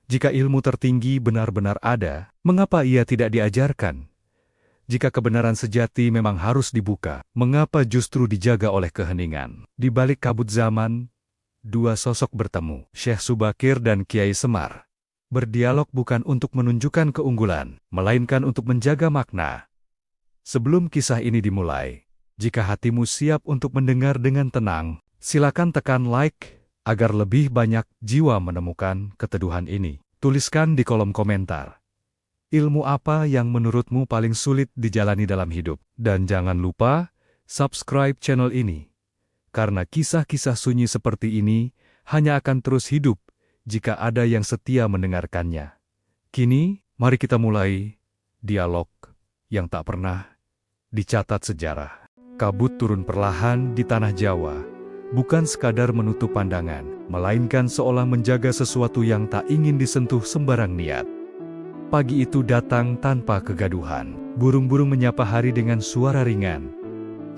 Jika ilmu tertinggi benar-benar ada, mengapa ia tidak diajarkan? Jika kebenaran sejati memang harus dibuka, mengapa justru dijaga oleh keheningan? Di balik kabut zaman, dua sosok bertemu, Syekh Subakir dan Kiai Semar. Berdialog bukan untuk menunjukkan keunggulan, melainkan untuk menjaga makna. Sebelum kisah ini dimulai, jika hatimu siap untuk mendengar dengan tenang, silakan tekan like, agar lebih banyak jiwa menemukan keteduhan ini. Tuliskan di kolom komentar. Ilmu apa yang menurutmu paling sulit dijalani dalam hidup? Dan jangan lupa, subscribe channel ini. Karena kisah-kisah sunyi seperti ini, hanya akan terus hidup, jika ada yang setia mendengarkannya. Kini, mari kita mulai dialog yang tak pernah dicatat sejarah. Kabut turun perlahan di tanah Jawa, bukan sekadar menutup pandangan, melainkan seolah menjaga sesuatu yang tak ingin disentuh sembarang niat. Pagi itu datang tanpa kegaduhan. Burung-burung menyapa hari dengan suara ringan.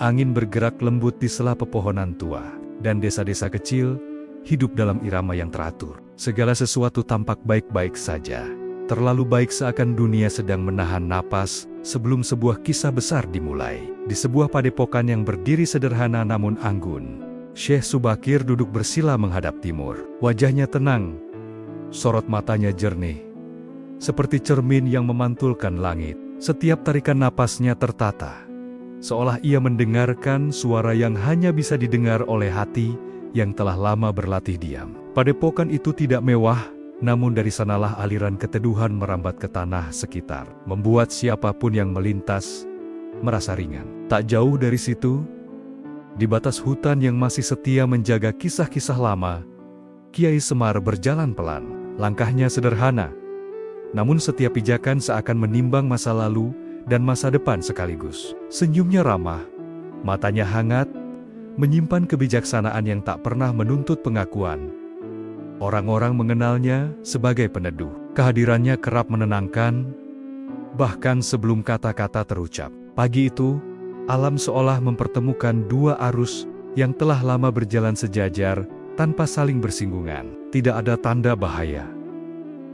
Angin bergerak lembut di sela pepohonan tua, dan desa-desa kecil hidup dalam irama yang teratur. Segala sesuatu tampak baik-baik saja. Terlalu baik seakan dunia sedang menahan napas sebelum sebuah kisah besar dimulai. Di sebuah padepokan yang berdiri sederhana namun anggun, Syekh Subakir duduk bersila menghadap timur. Wajahnya tenang, sorot matanya jernih, seperti cermin yang memantulkan langit. Setiap tarikan napasnya tertata, seolah ia mendengarkan suara yang hanya bisa didengar oleh hati yang telah lama berlatih diam. Padepokan itu tidak mewah, namun dari sanalah aliran keteduhan merambat ke tanah sekitar, membuat siapapun yang melintas merasa ringan. Tak jauh dari situ, di batas hutan yang masih setia menjaga kisah-kisah lama, Kiai Semar berjalan pelan. Langkahnya sederhana, namun setiap pijakan seakan menimbang masa lalu dan masa depan sekaligus. Senyumnya ramah, matanya hangat, menyimpan kebijaksanaan yang tak pernah menuntut pengakuan. Orang-orang mengenalnya sebagai peneduh. Kehadirannya kerap menenangkan, bahkan sebelum kata-kata terucap. Pagi itu, alam seolah mempertemukan dua arus yang telah lama berjalan sejajar tanpa saling bersinggungan. Tidak ada tanda bahaya,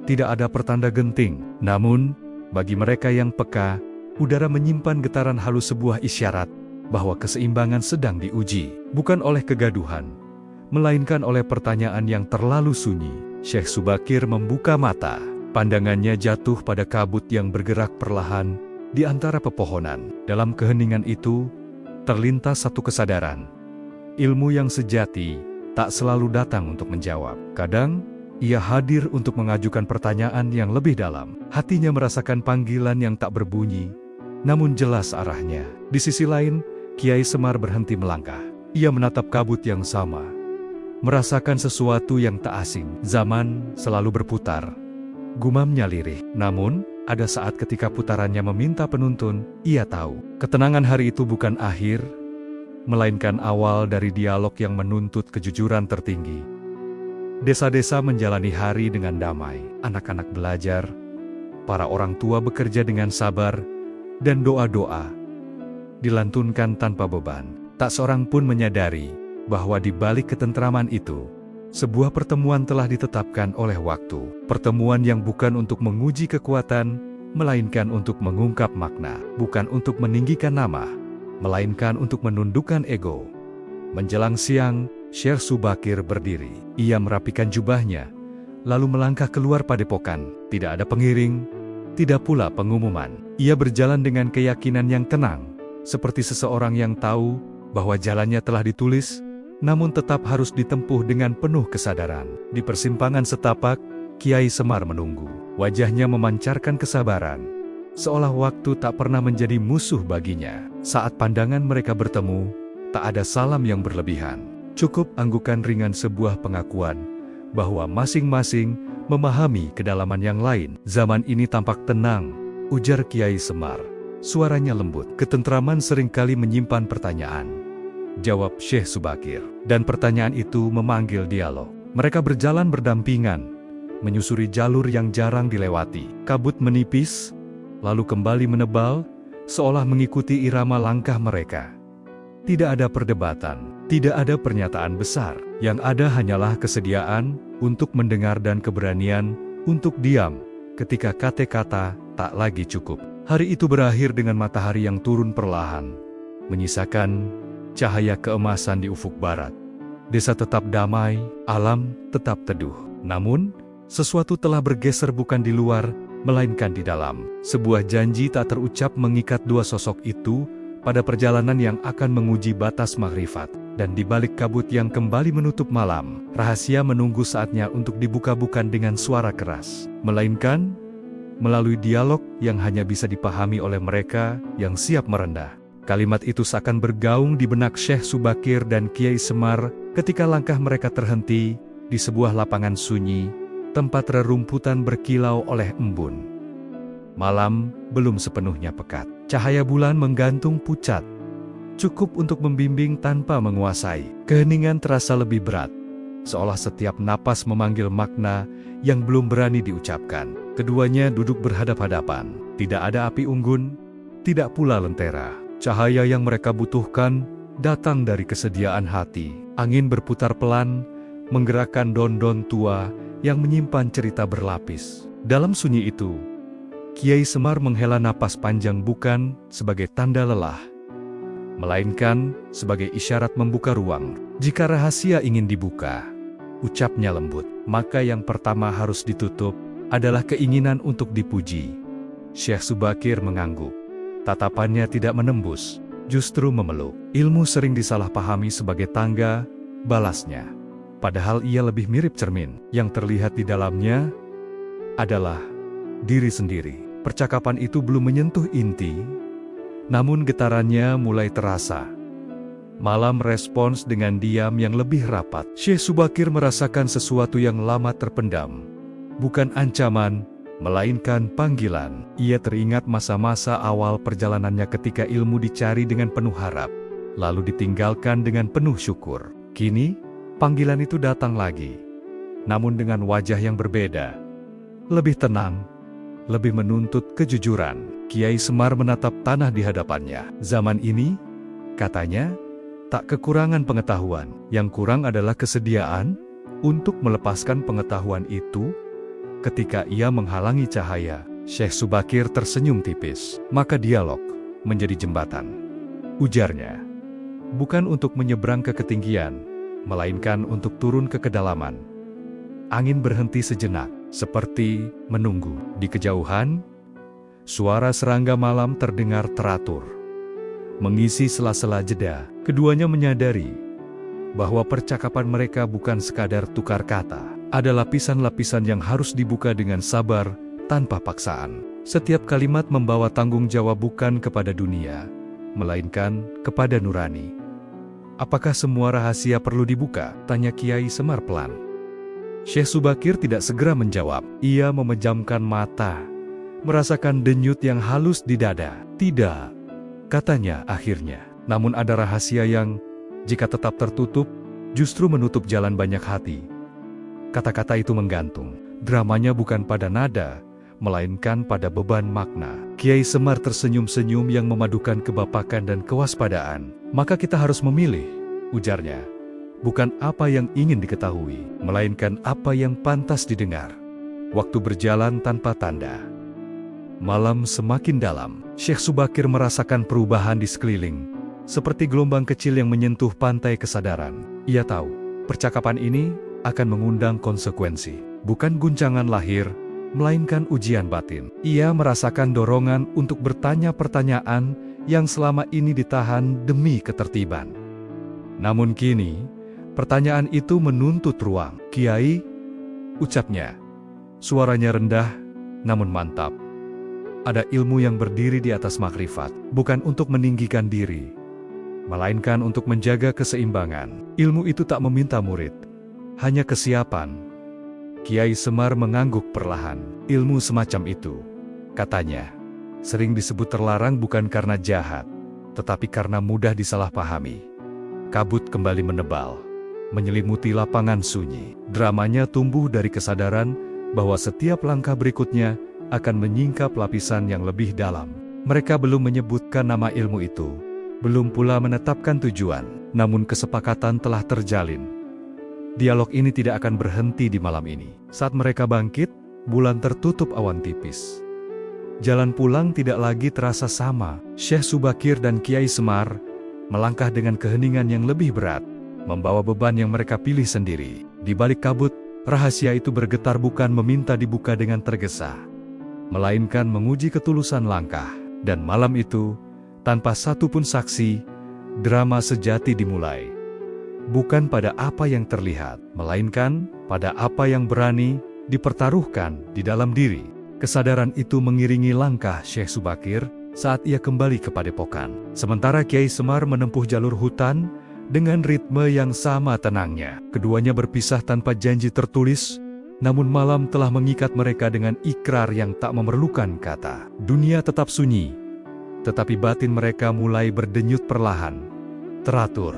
tidak ada pertanda genting. Namun, bagi mereka yang peka, udara menyimpan getaran halus sebuah isyarat bahwa keseimbangan sedang diuji, bukan oleh kegaduhan, melainkan oleh pertanyaan yang terlalu sunyi. Syekh Subakir membuka mata, pandangannya jatuh pada kabut yang bergerak perlahan di antara pepohonan. Dalam keheningan itu, terlintas satu kesadaran. Ilmu yang sejati tak selalu datang untuk menjawab. Kadang, ia hadir untuk mengajukan pertanyaan yang lebih dalam. Hatinya merasakan panggilan yang tak berbunyi, namun jelas arahnya. Di sisi lain, Kiai Semar berhenti melangkah. Ia menatap kabut yang sama, merasakan sesuatu yang tak asing. Zaman selalu berputar, gumamnya lirih. Namun, ada saat ketika putarannya meminta penuntun, ia tahu ketenangan hari itu bukan akhir, melainkan awal dari dialog yang menuntut kejujuran tertinggi. Desa-desa menjalani hari dengan damai, anak-anak belajar, para orang tua bekerja dengan sabar, dan doa-doa dilantunkan tanpa beban. Tak seorang pun menyadari bahwa di balik ketentraman itu, sebuah pertemuan telah ditetapkan oleh waktu. Pertemuan yang bukan untuk menguji kekuatan, melainkan untuk mengungkap makna. Bukan untuk meninggikan nama, melainkan untuk menundukkan ego. Menjelang siang, Syekh Subakir berdiri. Ia merapikan jubahnya, lalu melangkah keluar padepokan. Tidak ada pengiring, tidak pula pengumuman. Ia berjalan dengan keyakinan yang tenang, seperti seseorang yang tahu bahwa jalannya telah ditulis, namun tetap harus ditempuh dengan penuh kesadaran. Di persimpangan setapak, Kiai Semar menunggu. Wajahnya memancarkan kesabaran, seolah waktu tak pernah menjadi musuh baginya. Saat pandangan mereka bertemu, tak ada salam yang berlebihan. Cukup anggukan ringan sebuah pengakuan bahwa masing-masing memahami kedalaman yang lain. Zaman ini tampak tenang, ujar Kiai Semar. Suaranya lembut. Ketentraman seringkali menyimpan pertanyaan, jawab Syekh Subakir. Dan pertanyaan itu memanggil dialog. Mereka berjalan berdampingan, menyusuri jalur yang jarang dilewati. Kabut menipis, lalu kembali menebal, seolah mengikuti irama langkah mereka. Tidak ada perdebatan, tidak ada pernyataan besar. Yang ada hanyalah kesediaan untuk mendengar dan keberanian untuk diam ketika kata-kata tak lagi cukup. Hari itu berakhir dengan matahari yang turun perlahan, menyisakan cahaya keemasan di ufuk barat. Desa tetap damai, alam tetap teduh. Namun, sesuatu telah bergeser bukan di luar, melainkan di dalam. Sebuah janji tak terucap mengikat dua sosok itu pada perjalanan yang akan menguji batas makrifat. Dan di balik kabut yang kembali menutup malam, rahasia menunggu saatnya untuk dibuka bukan dengan suara keras, melainkan melalui dialog yang hanya bisa dipahami oleh mereka yang siap merendah. Kalimat itu seakan bergaung di benak Syekh Subakir dan Kiai Semar ketika langkah mereka terhenti di sebuah lapangan sunyi, tempat rerumputan berkilau oleh embun. Malam belum sepenuhnya pekat. Cahaya bulan menggantung pucat, cukup untuk membimbing tanpa menguasai. Keheningan terasa lebih berat, seolah setiap napas memanggil makna yang belum berani diucapkan. Keduanya duduk berhadap-hadapan. Tidak ada api unggun, tidak pula lentera. Cahaya yang mereka butuhkan datang dari kesediaan hati. Angin berputar pelan, menggerakkan daun-daun tua yang menyimpan cerita berlapis. Dalam sunyi itu, Kiai Semar menghela napas panjang bukan sebagai tanda lelah, melainkan sebagai isyarat membuka ruang. Jika rahasia ingin dibuka, ucapnya lembut, maka yang pertama harus ditutup adalah keinginan untuk dipuji. Syekh Subakir mengangguk. Tatapannya tidak menembus, justru memeluk. Ilmu sering disalahpahami sebagai tangga, balasnya. Padahal ia lebih mirip cermin. Yang terlihat di dalamnya adalah diri sendiri. Percakapan itu belum menyentuh inti, namun getarannya mulai terasa. Malam respons dengan diam yang lebih rapat. Syekh Subakir merasakan sesuatu yang lama terpendam. Bukan ancaman, melainkan panggilan. Ia teringat masa-masa awal perjalanannya ketika ilmu dicari dengan penuh harap, lalu ditinggalkan dengan penuh syukur. Kini, panggilan itu datang lagi, namun dengan wajah yang berbeda. Lebih tenang, lebih menuntut kejujuran. Kiai Semar menatap tanah di hadapannya. Zaman ini, katanya, tak kekurangan pengetahuan. Yang kurang adalah kesediaan untuk melepaskan pengetahuan itu. Ketika ia menghalangi cahaya, Syekh Subakir tersenyum tipis. Maka dialog menjadi jembatan, ujarnya. Bukan untuk menyeberang ke ketinggian, melainkan untuk turun ke kedalaman. Angin berhenti sejenak, seperti menunggu. Di kejauhan, suara serangga malam terdengar teratur, mengisi sela-sela jeda. Keduanya menyadari bahwa percakapan mereka bukan sekadar tukar kata. Ada lapisan-lapisan yang harus dibuka dengan sabar, tanpa paksaan. Setiap kalimat membawa tanggung jawab bukan kepada dunia, melainkan kepada nurani. Apakah semua rahasia perlu dibuka? Tanya Kiai Semar pelan. Syekh Subakir tidak segera menjawab. Ia memejamkan mata, merasakan denyut yang halus di dada. Tidak, katanya akhirnya. Namun ada rahasia yang, jika tetap tertutup, justru menutup jalan banyak hati. Kata-kata itu menggantung. Dramanya bukan pada nada, melainkan pada beban makna. Kiai Semar tersenyum-senyum yang memadukan kebapakan dan kewaspadaan. Maka kita harus memilih, ujarnya. Bukan apa yang ingin diketahui, melainkan apa yang pantas didengar. Waktu berjalan tanpa tanda. Malam semakin dalam. Syekh Subakir merasakan perubahan di sekeliling, seperti gelombang kecil yang menyentuh pantai kesadaran. Ia tahu, percakapan ini akan mengundang konsekuensi. Bukan guncangan lahir, melainkan ujian batin. Ia merasakan dorongan untuk bertanya pertanyaan yang selama ini ditahan demi ketertiban. Namun kini, pertanyaan itu menuntut ruang. Kiai, ucapnya. Suaranya rendah, namun mantap. Ada ilmu yang berdiri di atas makrifat, bukan untuk meninggikan diri, melainkan untuk menjaga keseimbangan. Ilmu itu tak meminta murid, hanya kesiapan. Kiai Semar mengangguk perlahan. Ilmu semacam itu, katanya, sering disebut terlarang bukan karena jahat, tetapi karena mudah disalahpahami. Kabut kembali menebal, menyelimuti lapangan sunyi. Dramanya tumbuh dari kesadaran bahwa setiap langkah berikutnya akan menyingkap lapisan yang lebih dalam. Mereka belum menyebutkan nama ilmu itu, belum pula menetapkan tujuan, namun kesepakatan telah terjalin. Dialog ini tidak akan berhenti di malam ini. Saat mereka bangkit, bulan tertutup awan tipis. Jalan pulang tidak lagi terasa sama. Syekh Subakir dan Kiai Semar melangkah dengan keheningan yang lebih berat, membawa beban yang mereka pilih sendiri. Di balik kabut, rahasia itu bergetar bukan meminta dibuka dengan tergesa, melainkan menguji ketulusan langkah. Dan malam itu, tanpa satu pun saksi, drama sejati dimulai. Bukan pada apa yang terlihat, melainkan pada apa yang berani dipertaruhkan di dalam diri. Kesadaran itu mengiringi langkah Syekh Subakir saat ia kembali ke padepokan. Sementara Kiai Semar menempuh jalur hutan dengan ritme yang sama tenangnya. Keduanya berpisah tanpa janji tertulis, namun malam telah mengikat mereka dengan ikrar yang tak memerlukan kata. Dunia tetap sunyi, tetapi batin mereka mulai berdenyut perlahan, teratur,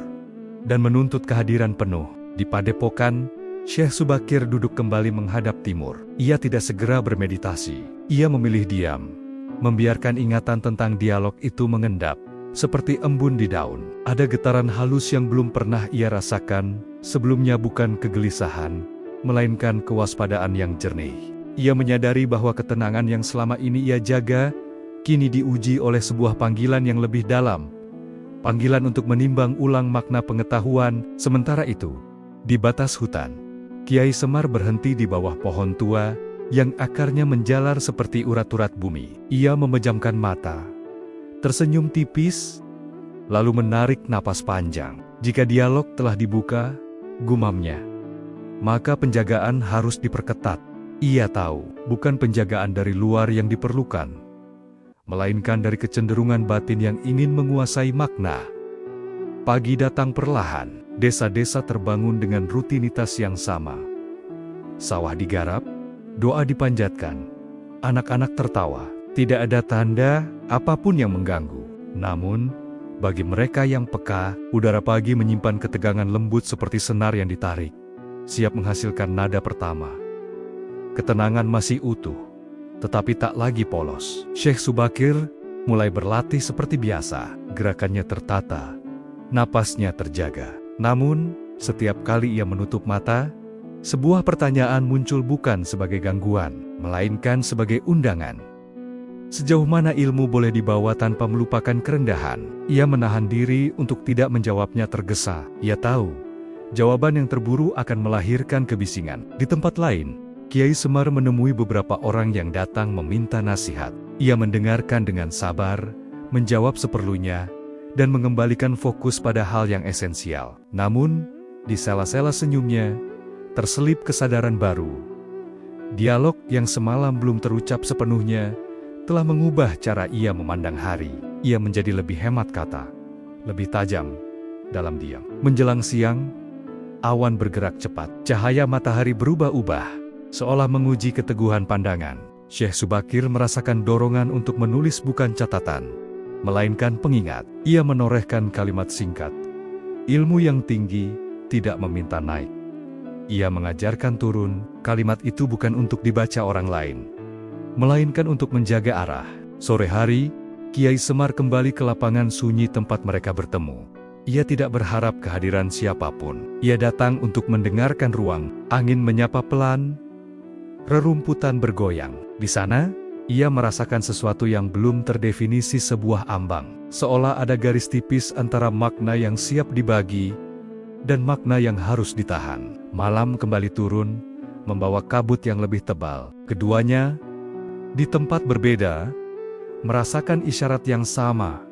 dan menuntut kehadiran penuh. Di padepokan, Syekh Subakir duduk kembali menghadap timur. Ia tidak segera bermeditasi. Ia memilih diam, membiarkan ingatan tentang dialog itu mengendap, seperti embun di daun. Ada getaran halus yang belum pernah ia rasakan sebelumnya, bukan kegelisahan, melainkan kewaspadaan yang jernih. Ia menyadari bahwa ketenangan yang selama ini ia jaga, kini diuji oleh sebuah panggilan yang lebih dalam. Panggilan untuk menimbang ulang makna pengetahuan. Sementara itu, di batas hutan, Kiai Semar berhenti di bawah pohon tua yang akarnya menjalar seperti urat-urat bumi. Ia memejamkan mata, tersenyum tipis, lalu menarik napas panjang. Jika dialog telah dibuka, gumamnya, maka penjagaan harus diperketat. Ia tahu, bukan penjagaan dari luar yang diperlukan, melainkan dari kecenderungan batin yang ingin menguasai makna. Pagi datang perlahan, desa-desa terbangun dengan rutinitas yang sama. Sawah digarap, doa dipanjatkan, anak-anak tertawa. Tidak ada tanda apapun yang mengganggu. Namun, bagi mereka yang peka, udara pagi menyimpan ketegangan lembut seperti senar yang ditarik, siap menghasilkan nada pertama. Ketenangan masih utuh, tetapi tak lagi polos. Syekh Subakir mulai berlatih seperti biasa. Gerakannya tertata, napasnya terjaga. Namun, setiap kali ia menutup mata, sebuah pertanyaan muncul, bukan sebagai gangguan, melainkan sebagai undangan. Sejauh mana ilmu boleh dibawa tanpa melupakan kerendahan? Ia menahan diri untuk tidak menjawabnya tergesa. Ia tahu, jawaban yang terburu akan melahirkan kebisingan. Di tempat lain, Kiai Semar menemui beberapa orang yang datang meminta nasihat. Ia mendengarkan dengan sabar, menjawab seperlunya, dan mengembalikan fokus pada hal yang esensial. Namun, di sela-sela senyumnya, terselip kesadaran baru. Dialog yang semalam belum terucap sepenuhnya telah mengubah cara ia memandang hari. Ia menjadi lebih hemat kata, lebih tajam dalam diam. Menjelang siang, awan bergerak cepat. Cahaya matahari berubah-ubah, seolah menguji keteguhan pandangan. Syekh Subakir merasakan dorongan untuk menulis, bukan catatan, melainkan pengingat. Ia menorehkan kalimat singkat. Ilmu yang tinggi tidak meminta naik. Ia mengajarkan turun. Kalimat itu bukan untuk dibaca orang lain, melainkan untuk menjaga arah. Sore hari, Kiai Semar kembali ke lapangan sunyi tempat mereka bertemu. Ia tidak berharap kehadiran siapapun. Ia datang untuk mendengarkan ruang. Angin menyapa pelan, rerumputan bergoyang. Di sana, ia merasakan sesuatu yang belum terdefinisi, sebuah ambang. Seolah ada garis tipis antara makna yang siap dibagi dan makna yang harus ditahan. Malam kembali turun, membawa kabut yang lebih tebal. Keduanya, di tempat berbeda, merasakan isyarat yang sama.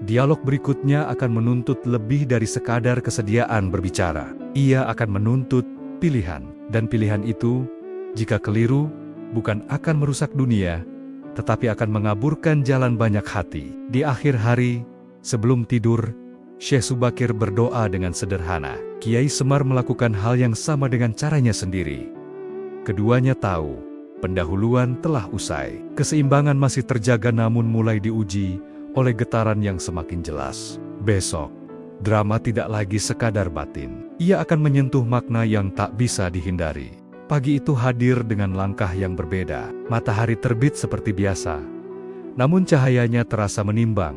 Dialog berikutnya akan menuntut lebih dari sekadar kesediaan berbicara. Ia akan menuntut pilihan, dan pilihan itu, jika keliru, bukan akan merusak dunia, tetapi akan mengaburkan jalan banyak hati. Di akhir hari, sebelum tidur, Syekh Subakir berdoa dengan sederhana. Kiai Semar melakukan hal yang sama dengan caranya sendiri. Keduanya tahu, pendahuluan telah usai. Keseimbangan masih terjaga, namun mulai diuji oleh getaran yang semakin jelas. Besok, drama tidak lagi sekadar batin. Ia akan menyentuh makna yang tak bisa dihindari. Pagi itu hadir dengan langkah yang berbeda. Matahari terbit seperti biasa, namun cahayanya terasa menimbang,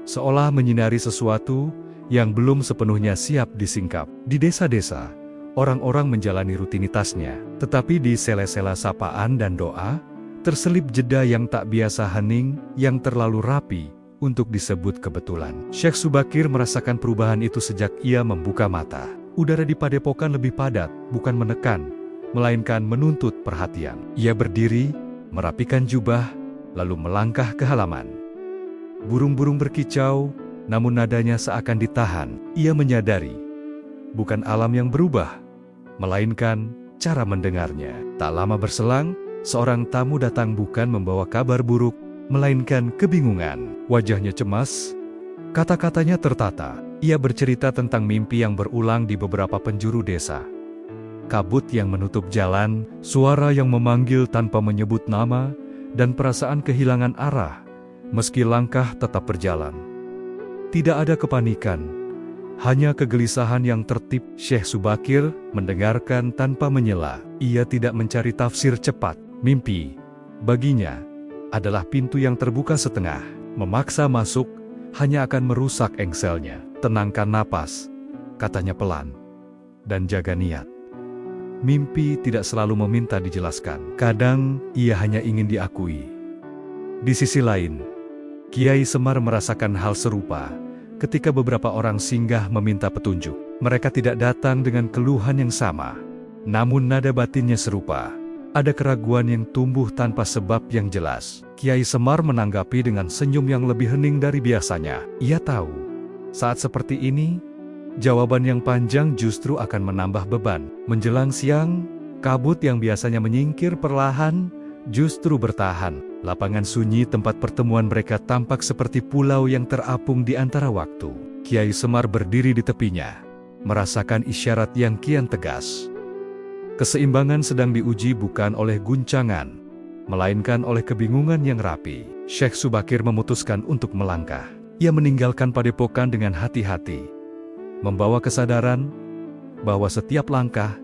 seolah menyinari sesuatu yang belum sepenuhnya siap disingkap. Di desa-desa, Orang-orang menjalani rutinitasnya, tetapi di sela-sela sapaan dan doa, terselip jeda yang tak biasa hening, yang terlalu rapi untuk disebut kebetulan. Syekh Subakir merasakan perubahan itu sejak ia membuka mata. Udara di padepokan lebih padat, bukan menekan, melainkan menuntut perhatian. Ia berdiri, merapikan jubah, lalu melangkah ke halaman. Burung-burung berkicau, namun nadanya seakan ditahan. Ia menyadari, bukan alam yang berubah, melainkan cara mendengarnya. Tak lama berselang, seorang tamu datang bukan membawa kabar buruk, melainkan kebingungan. Wajahnya cemas, kata-katanya tertata. Ia bercerita tentang mimpi yang berulang di beberapa penjuru desa. Kabut yang menutup jalan, suara yang memanggil tanpa menyebut nama, dan perasaan kehilangan arah, meski langkah tetap berjalan. Tidak ada kepanikan, hanya kegelisahan yang tertib. Syekh Subakir mendengarkan tanpa menyela. Ia tidak mencari tafsir cepat. Mimpi, baginya, adalah pintu yang terbuka setengah. Memaksa masuk, hanya akan merusak engselnya. Tenangkan napas, katanya pelan, dan jaga niat. Mimpi tidak selalu meminta dijelaskan. Kadang, ia hanya ingin diakui. Di sisi lain, Kiai Semar merasakan hal serupa. Ketika beberapa orang singgah meminta petunjuk, mereka tidak datang dengan keluhan yang sama. Namun nada batinnya serupa. Ada keraguan yang tumbuh tanpa sebab yang jelas. Kiai Semar menanggapi dengan senyum yang lebih hening dari biasanya. Ia tahu, saat seperti ini, jawaban yang panjang justru akan menambah beban. Menjelang siang, kabut yang biasanya menyingkir perlahan, justru bertahan. Lapangan sunyi tempat pertemuan mereka tampak seperti pulau yang terapung di antara waktu. Kiai Semar berdiri di tepinya, merasakan isyarat yang kian tegas. Keseimbangan sedang diuji bukan oleh guncangan, melainkan oleh kebingungan yang rapi. Syekh Subakir memutuskan untuk melangkah. Ia meninggalkan padepokan dengan hati-hati, membawa kesadaran bahwa setiap langkah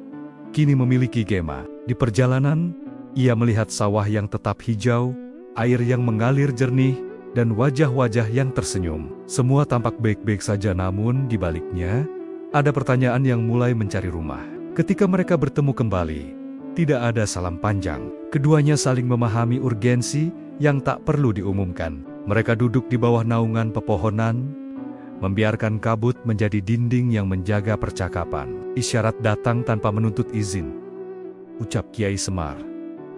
kini memiliki gema. Di perjalanan, ia melihat sawah yang tetap hijau, air yang mengalir jernih, dan wajah-wajah yang tersenyum. Semua tampak baik-baik saja, namun di baliknya, ada pertanyaan yang mulai mencari rumah. Ketika mereka bertemu kembali, tidak ada salam panjang. Keduanya saling memahami urgensi yang tak perlu diumumkan. Mereka duduk di bawah naungan pepohonan, membiarkan kabut menjadi dinding yang menjaga percakapan. Isyarat datang tanpa menuntut izin, ucap Kiai Semar.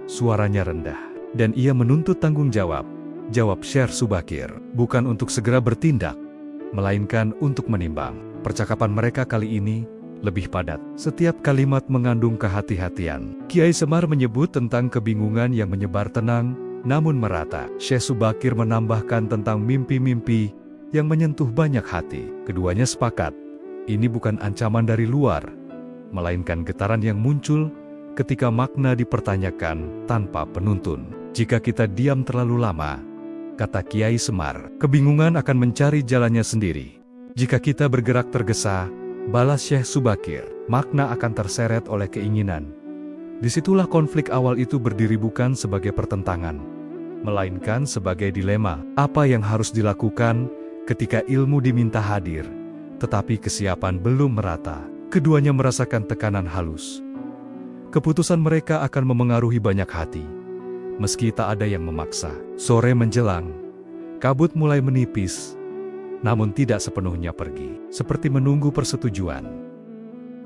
Suaranya rendah, dan ia menuntut tanggung jawab. Jawab Syekh Subakir, bukan untuk segera bertindak, melainkan untuk menimbang. Percakapan mereka kali ini lebih padat. Setiap kalimat mengandung kehati-hatian. Kiai Semar menyebut tentang kebingungan yang menyebar tenang, namun merata. Syekh Subakir menambahkan tentang mimpi-mimpi yang menyentuh banyak hati. Keduanya sepakat, ini bukan ancaman dari luar, melainkan getaran yang muncul ketika makna dipertanyakan tanpa penuntun. Jika kita diam terlalu lama, kata Kiai Semar, kebingungan akan mencari jalannya sendiri. Jika kita bergerak tergesa, balas Syekh Subakir, makna akan terseret oleh keinginan. Disitulah konflik awal itu berdiri, bukan sebagai pertentangan, melainkan sebagai dilema. Apa yang harus dilakukan ketika ilmu diminta hadir, tetapi kesiapan belum merata? Keduanya merasakan tekanan halus. Keputusan mereka akan memengaruhi banyak hati, meski tak ada yang memaksa. Sore menjelang, kabut mulai menipis, namun tidak sepenuhnya pergi, seperti menunggu persetujuan.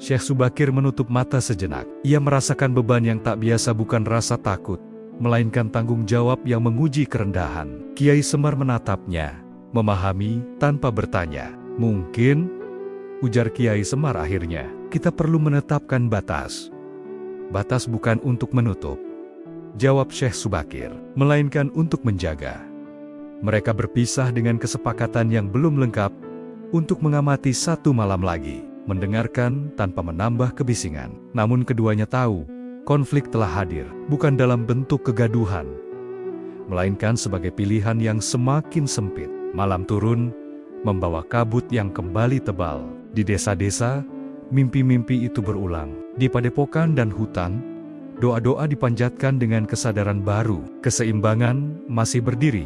Syekh Subakir menutup mata sejenak. Ia merasakan beban yang tak biasa, bukan rasa takut, melainkan tanggung jawab yang menguji kerendahan. Kiai Semar menatapnya, memahami tanpa bertanya. Mungkin, ujar Kiai Semar akhirnya, kita perlu menetapkan batas. Batas bukan untuk menutup, jawab Syekh Subakir, melainkan untuk menjaga. Mereka berpisah dengan kesepakatan yang belum lengkap untuk mengamati satu malam lagi, mendengarkan tanpa menambah kebisingan. Namun keduanya tahu, konflik telah hadir, bukan dalam bentuk kegaduhan, melainkan sebagai pilihan yang semakin sempit. Malam turun, membawa kabut yang kembali tebal. Di desa-desa, mimpi-mimpi itu berulang. Di padepokan dan hutan, doa-doa dipanjatkan dengan kesadaran baru. Keseimbangan masih berdiri,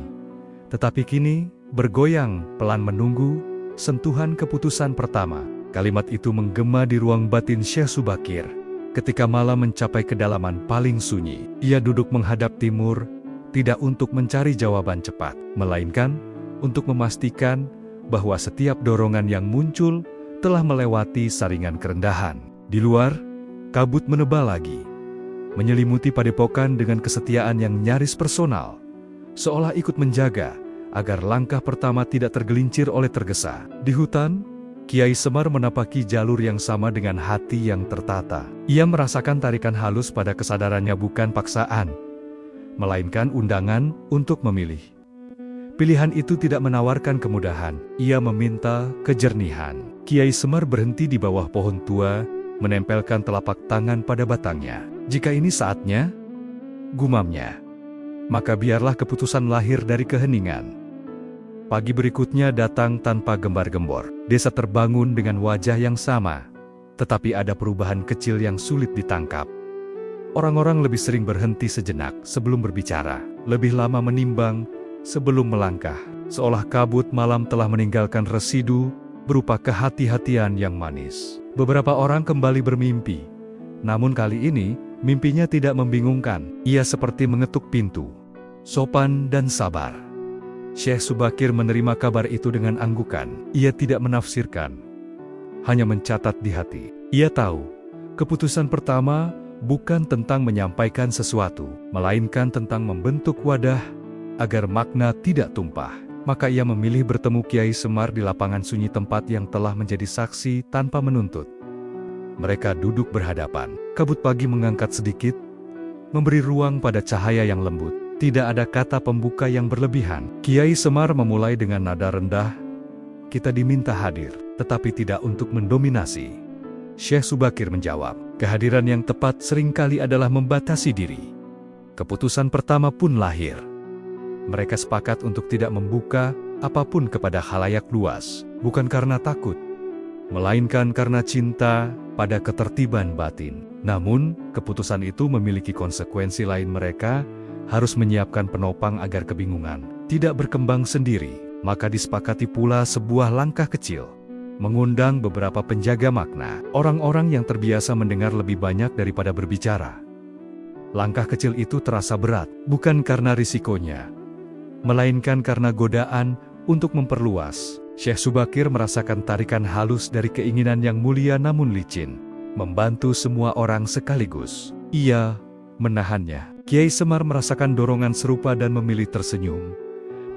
tetapi kini bergoyang pelan menunggu sentuhan keputusan pertama. Kalimat itu menggema di ruang batin Syekh Subakir. Ketika malam mencapai kedalaman paling sunyi, ia duduk menghadap timur, tidak untuk mencari jawaban cepat, melainkan untuk memastikan bahwa setiap dorongan yang muncul telah melewati saringan kerendahan. Di luar, kabut menebal lagi, menyelimuti padepokan dengan kesetiaan yang nyaris personal, seolah ikut menjaga agar langkah pertama tidak tergelincir oleh tergesa. Di hutan, Kiai Semar menapaki jalur yang sama dengan hati yang tertata. Ia merasakan tarikan halus pada kesadarannya, bukan paksaan, melainkan undangan untuk memilih. Pilihan itu tidak menawarkan kemudahan, ia meminta kejernihan. Kiai Semar berhenti di bawah pohon tua, menempelkan telapak tangan pada batangnya. Jika ini saatnya, gumamnya, maka biarlah keputusan lahir dari keheningan. Pagi berikutnya datang tanpa gembar-gembor. Desa terbangun dengan wajah yang sama, tetapi ada perubahan kecil yang sulit ditangkap. Orang-orang lebih sering berhenti sejenak sebelum berbicara, lebih lama menimbang sebelum melangkah, seolah kabut malam telah meninggalkan residu berupa kehati-hatian yang manis. Beberapa orang kembali bermimpi, namun kali ini mimpinya tidak membingungkan. Ia seperti mengetuk pintu, sopan dan sabar. Syekh Subakir menerima kabar itu dengan anggukan. Ia tidak menafsirkan, hanya mencatat di hati. Ia tahu, keputusan pertama bukan tentang menyampaikan sesuatu, melainkan tentang membentuk wadah agar makna tidak tumpah. Maka ia memilih bertemu Kiai Semar di lapangan sunyi, tempat yang telah menjadi saksi tanpa menuntut. Mereka duduk berhadapan. Kabut pagi mengangkat sedikit, memberi ruang pada cahaya yang lembut. Tidak ada kata pembuka yang berlebihan. Kiai Semar memulai dengan nada rendah, "Kita diminta hadir, tetapi tidak untuk mendominasi." Syekh Subakir menjawab, "Kehadiran yang tepat seringkali adalah membatasi diri." Keputusan pertama pun lahir. Mereka sepakat untuk tidak membuka apapun kepada khalayak luas, bukan karena takut, melainkan karena cinta pada ketertiban batin. Namun, keputusan itu memiliki konsekuensi lain. Mereka harus menyiapkan penopang agar kebingungan tidak berkembang sendiri. Maka disepakati pula sebuah langkah kecil, mengundang beberapa penjaga makna, orang-orang yang terbiasa mendengar lebih banyak daripada berbicara. Langkah kecil itu terasa berat, bukan karena risikonya, melainkan karena godaan untuk memperluas. Syekh Subakir merasakan tarikan halus dari keinginan yang mulia namun licin, membantu semua orang sekaligus. Ia menahannya. Kiai Semar merasakan dorongan serupa dan memilih tersenyum,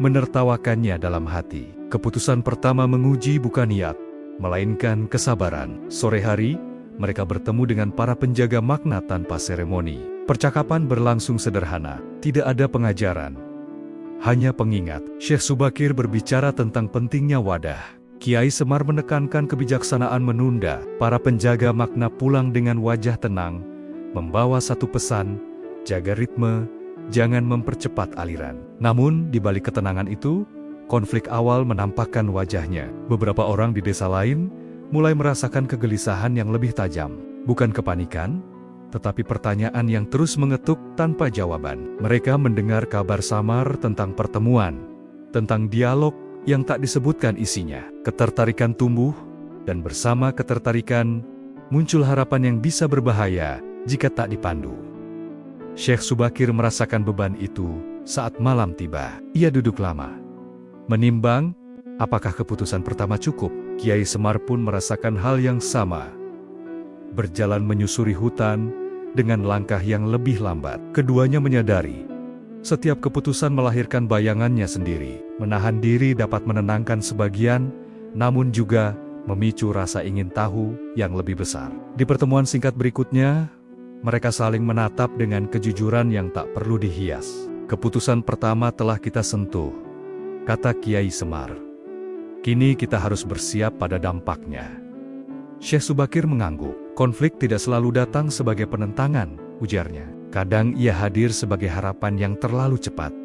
menertawakannya dalam hati. Keputusan pertama menguji bukan niat, melainkan kesabaran. Sore hari, mereka bertemu dengan para penjaga makna tanpa seremoni. Percakapan berlangsung sederhana, tidak ada pengajaran, hanya pengingat. Syekh Subakir berbicara tentang pentingnya wadah. Kiai Semar menekankan kebijaksanaan menunda. Para penjaga makna pulang dengan wajah tenang, membawa satu pesan: jaga ritme, jangan mempercepat aliran. Namun, di balik ketenangan itu, konflik awal menampakkan wajahnya. Beberapa orang di desa lain mulai merasakan kegelisahan yang lebih tajam. Bukan kepanikan, tetapi pertanyaan yang terus mengetuk tanpa jawaban. Mereka mendengar kabar samar tentang pertemuan, tentang dialog yang tak disebutkan isinya. Ketertarikan tumbuh, dan bersama ketertarikan, muncul harapan yang bisa berbahaya jika tak dipandu. Syekh Subakir merasakan beban itu saat malam tiba. Ia duduk lama, menimbang apakah keputusan pertama cukup. Kiai Semar pun merasakan hal yang sama. Berjalan menyusuri hutan dengan langkah yang lebih lambat, keduanya menyadari setiap keputusan melahirkan bayangannya sendiri. Menahan diri dapat menenangkan sebagian, namun juga memicu rasa ingin tahu yang lebih besar. Di pertemuan singkat berikutnya, mereka saling menatap dengan kejujuran yang tak perlu dihias. "Keputusan pertama telah kita sentuh," kata Kiai Semar. "Kini kita harus bersiap pada dampaknya." Syekh Subakir mengangguk. "Konflik tidak selalu datang sebagai penentangan," ujarnya. "Kadang ia hadir sebagai harapan yang terlalu cepat."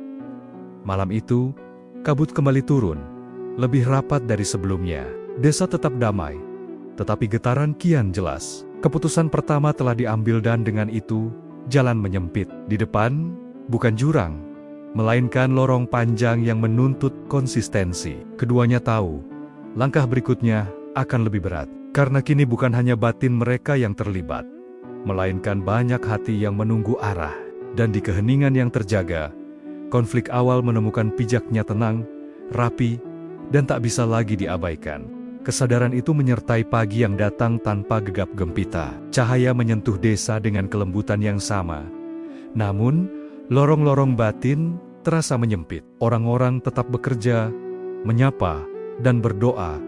Malam itu, kabut kembali turun, lebih rapat dari sebelumnya. Desa tetap damai, tetapi getaran kian jelas. Keputusan pertama telah diambil dan dengan itu, jalan menyempit. Di depan, bukan jurang, melainkan lorong panjang yang menuntut konsistensi. Keduanya tahu, langkah berikutnya akan lebih berat. Karena kini bukan hanya batin mereka yang terlibat, melainkan banyak hati yang menunggu arah. Dan di keheningan yang terjaga, konflik awal menemukan pijaknya tenang, rapi, dan tak bisa lagi diabaikan. Kesadaran itu menyertai pagi yang datang tanpa gegap gempita. Cahaya menyentuh desa dengan kelembutan yang sama. Namun, lorong-lorong batin terasa menyempit. Orang-orang tetap bekerja, menyapa, dan berdoa.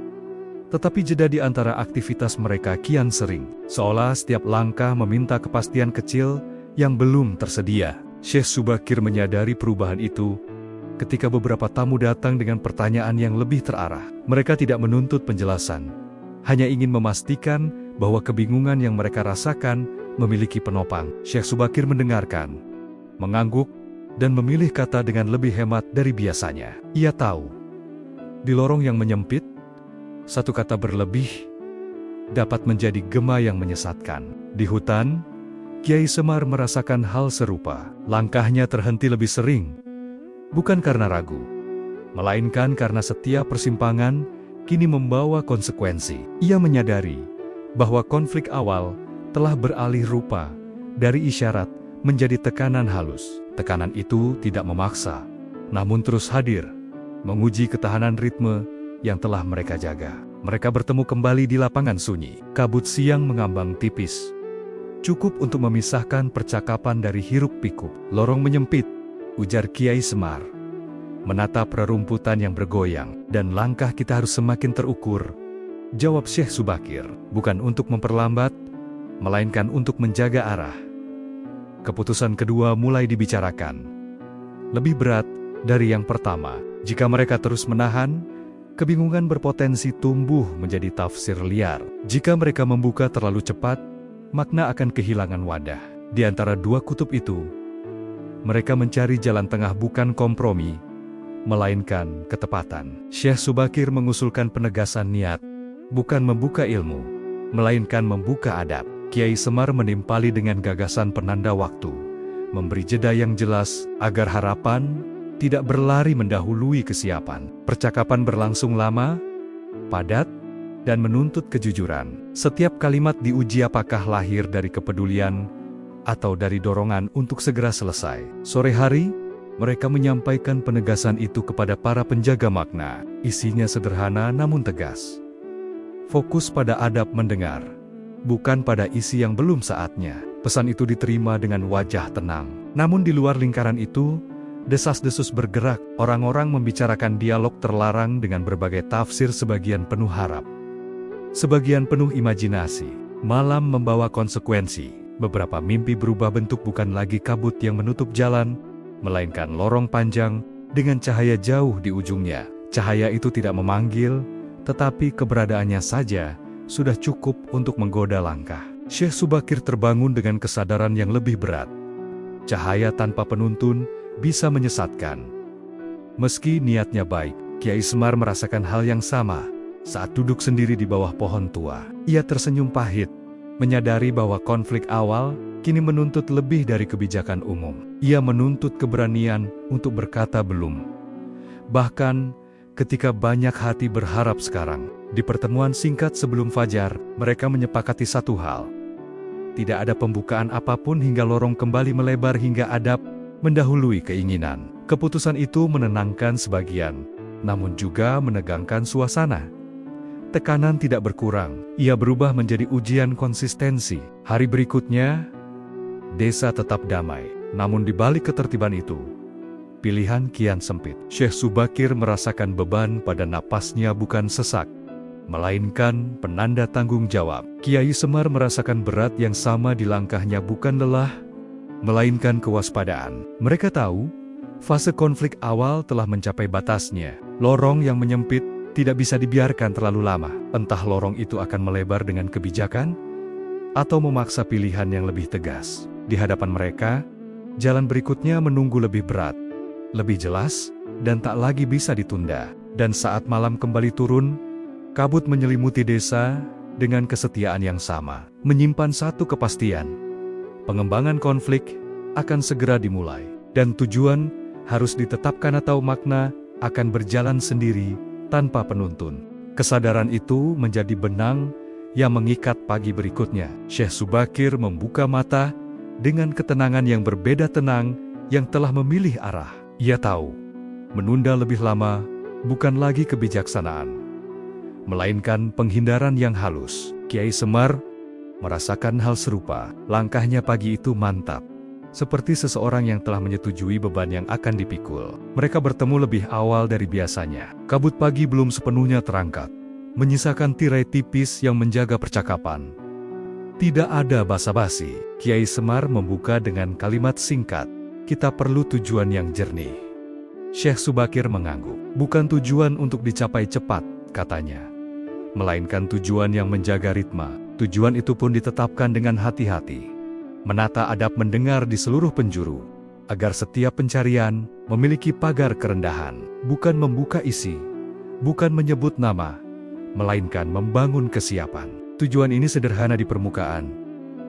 Tetapi jeda di antara aktivitas mereka kian sering. Seolah setiap langkah meminta kepastian kecil yang belum tersedia. Syekh Subakir menyadari perubahan itu ketika beberapa tamu datang dengan pertanyaan yang lebih terarah. Mereka tidak menuntut penjelasan, hanya ingin memastikan bahwa kebingungan yang mereka rasakan memiliki penopang. Syekh Subakir mendengarkan, mengangguk, dan memilih kata dengan lebih hemat dari biasanya. Ia tahu, di lorong yang menyempit, satu kata berlebih dapat menjadi gema yang menyesatkan. Di hutan, Kiai Semar merasakan hal serupa. Langkahnya terhenti lebih sering, bukan karena ragu, melainkan karena setiap persimpangan kini membawa konsekuensi. Ia menyadari bahwa konflik awal telah beralih rupa dari isyarat menjadi tekanan halus. Tekanan itu tidak memaksa, namun terus hadir, menguji ketahanan ritme yang telah mereka jaga. Mereka bertemu kembali di lapangan sunyi. Kabut siang mengambang tipis, cukup untuk memisahkan percakapan dari hiruk-pikuk. Lorong menyempit, ujar Kiai Semar, menatap rerumputan yang bergoyang. Dan langkah kita harus semakin terukur, jawab Syekh Subakir. Bukan untuk memperlambat, melainkan untuk menjaga arah. Keputusan kedua mulai dibicarakan. Lebih berat dari yang pertama. Jika mereka terus menahan, kebingungan berpotensi tumbuh menjadi tafsir liar. Jika mereka membuka terlalu cepat, makna akan kehilangan wadah. Di antara dua kutub itu, mereka mencari jalan tengah, bukan kompromi, melainkan ketepatan. Syekh Subakir mengusulkan penegasan niat, bukan membuka ilmu, melainkan membuka adab. Kiai Semar menimpali dengan gagasan penanda waktu, memberi jeda yang jelas agar harapan tidak berlari mendahului kesiapan. Percakapan berlangsung lama, padat, dan menuntut kejujuran. Setiap kalimat diuji apakah lahir dari kepedulian atau dari dorongan untuk segera selesai. Sore hari, mereka menyampaikan penegasan itu kepada para penjaga makna. Isinya sederhana namun tegas. Fokus pada adab mendengar, bukan pada isi yang belum saatnya. Pesan itu diterima dengan wajah tenang. Namun di luar lingkaran itu, desas-desus bergerak. Orang-orang membicarakan dialog terlarang dengan berbagai tafsir, sebagian penuh harap, sebagian penuh imajinasi. Malam membawa konsekuensi. Beberapa mimpi berubah bentuk, bukan lagi kabut yang menutup jalan, melainkan lorong panjang dengan cahaya jauh di ujungnya. Cahaya itu tidak memanggil, tetapi keberadaannya saja sudah cukup untuk menggoda langkah. Syekh Subakir terbangun dengan kesadaran yang lebih berat. Cahaya tanpa penuntun bisa menyesatkan. Meski niatnya baik, Kiai Semar merasakan hal yang sama saat duduk sendiri di bawah pohon tua. Ia tersenyum pahit, menyadari bahwa konflik awal kini menuntut lebih dari kebijakan umum. Ia menuntut keberanian untuk berkata belum. Bahkan ketika banyak hati berharap sekarang. Di pertemuan singkat sebelum fajar, mereka menyepakati satu hal. Tidak ada pembukaan apapun hingga lorong kembali melebar, hingga adab mendahului keinginan. Keputusan itu menenangkan sebagian, namun juga menegangkan suasana. Tekanan tidak berkurang, ia berubah menjadi ujian konsistensi. Hari berikutnya, desa tetap damai. Namun di balik ketertiban itu, pilihan kian sempit. Syekh Subakir merasakan beban pada napasnya, bukan sesak, melainkan penanda tanggung jawab. Kiai Semar merasakan berat yang sama di langkahnya, bukan lelah, melainkan kewaspadaan. Mereka tahu, fase konflik awal telah mencapai batasnya. Lorong yang menyempit tidak bisa dibiarkan terlalu lama. Entah lorong itu akan melebar dengan kebijakan, atau memaksa pilihan yang lebih tegas. Di hadapan mereka, jalan berikutnya menunggu, lebih berat, lebih jelas, dan tak lagi bisa ditunda. Dan saat malam kembali turun, kabut menyelimuti desa dengan kesetiaan yang sama, menyimpan satu kepastian. Pengembangan konflik akan segera dimulai, dan tujuan harus ditetapkan atau makna akan berjalan sendiri tanpa penuntun. Kesadaran itu menjadi benang yang mengikat pagi berikutnya. Syekh Subakir membuka mata dengan ketenangan yang berbeda tenang yang telah memilih arah. Ia tahu, menunda lebih lama bukan lagi kebijaksanaan, melainkan penghindaran yang halus. Kiai Semar merasakan hal serupa. Langkahnya pagi itu mantap, seperti seseorang yang telah menyetujui beban yang akan dipikul. Mereka bertemu lebih awal dari biasanya. Kabut pagi belum sepenuhnya terangkat, menyisakan tirai tipis yang menjaga percakapan. Tidak ada basa-basi. Kiai Semar membuka dengan kalimat singkat, "Kita perlu tujuan yang jernih." Syekh Subakir mengangguk. "Bukan tujuan untuk dicapai cepat," katanya, "melainkan tujuan yang menjaga ritme." Tujuan itu pun ditetapkan dengan hati-hati, menata adab mendengar di seluruh penjuru, agar setiap pencarian memiliki pagar kerendahan, bukan membuka isi, bukan menyebut nama, melainkan membangun kesiapan. Tujuan ini sederhana di permukaan,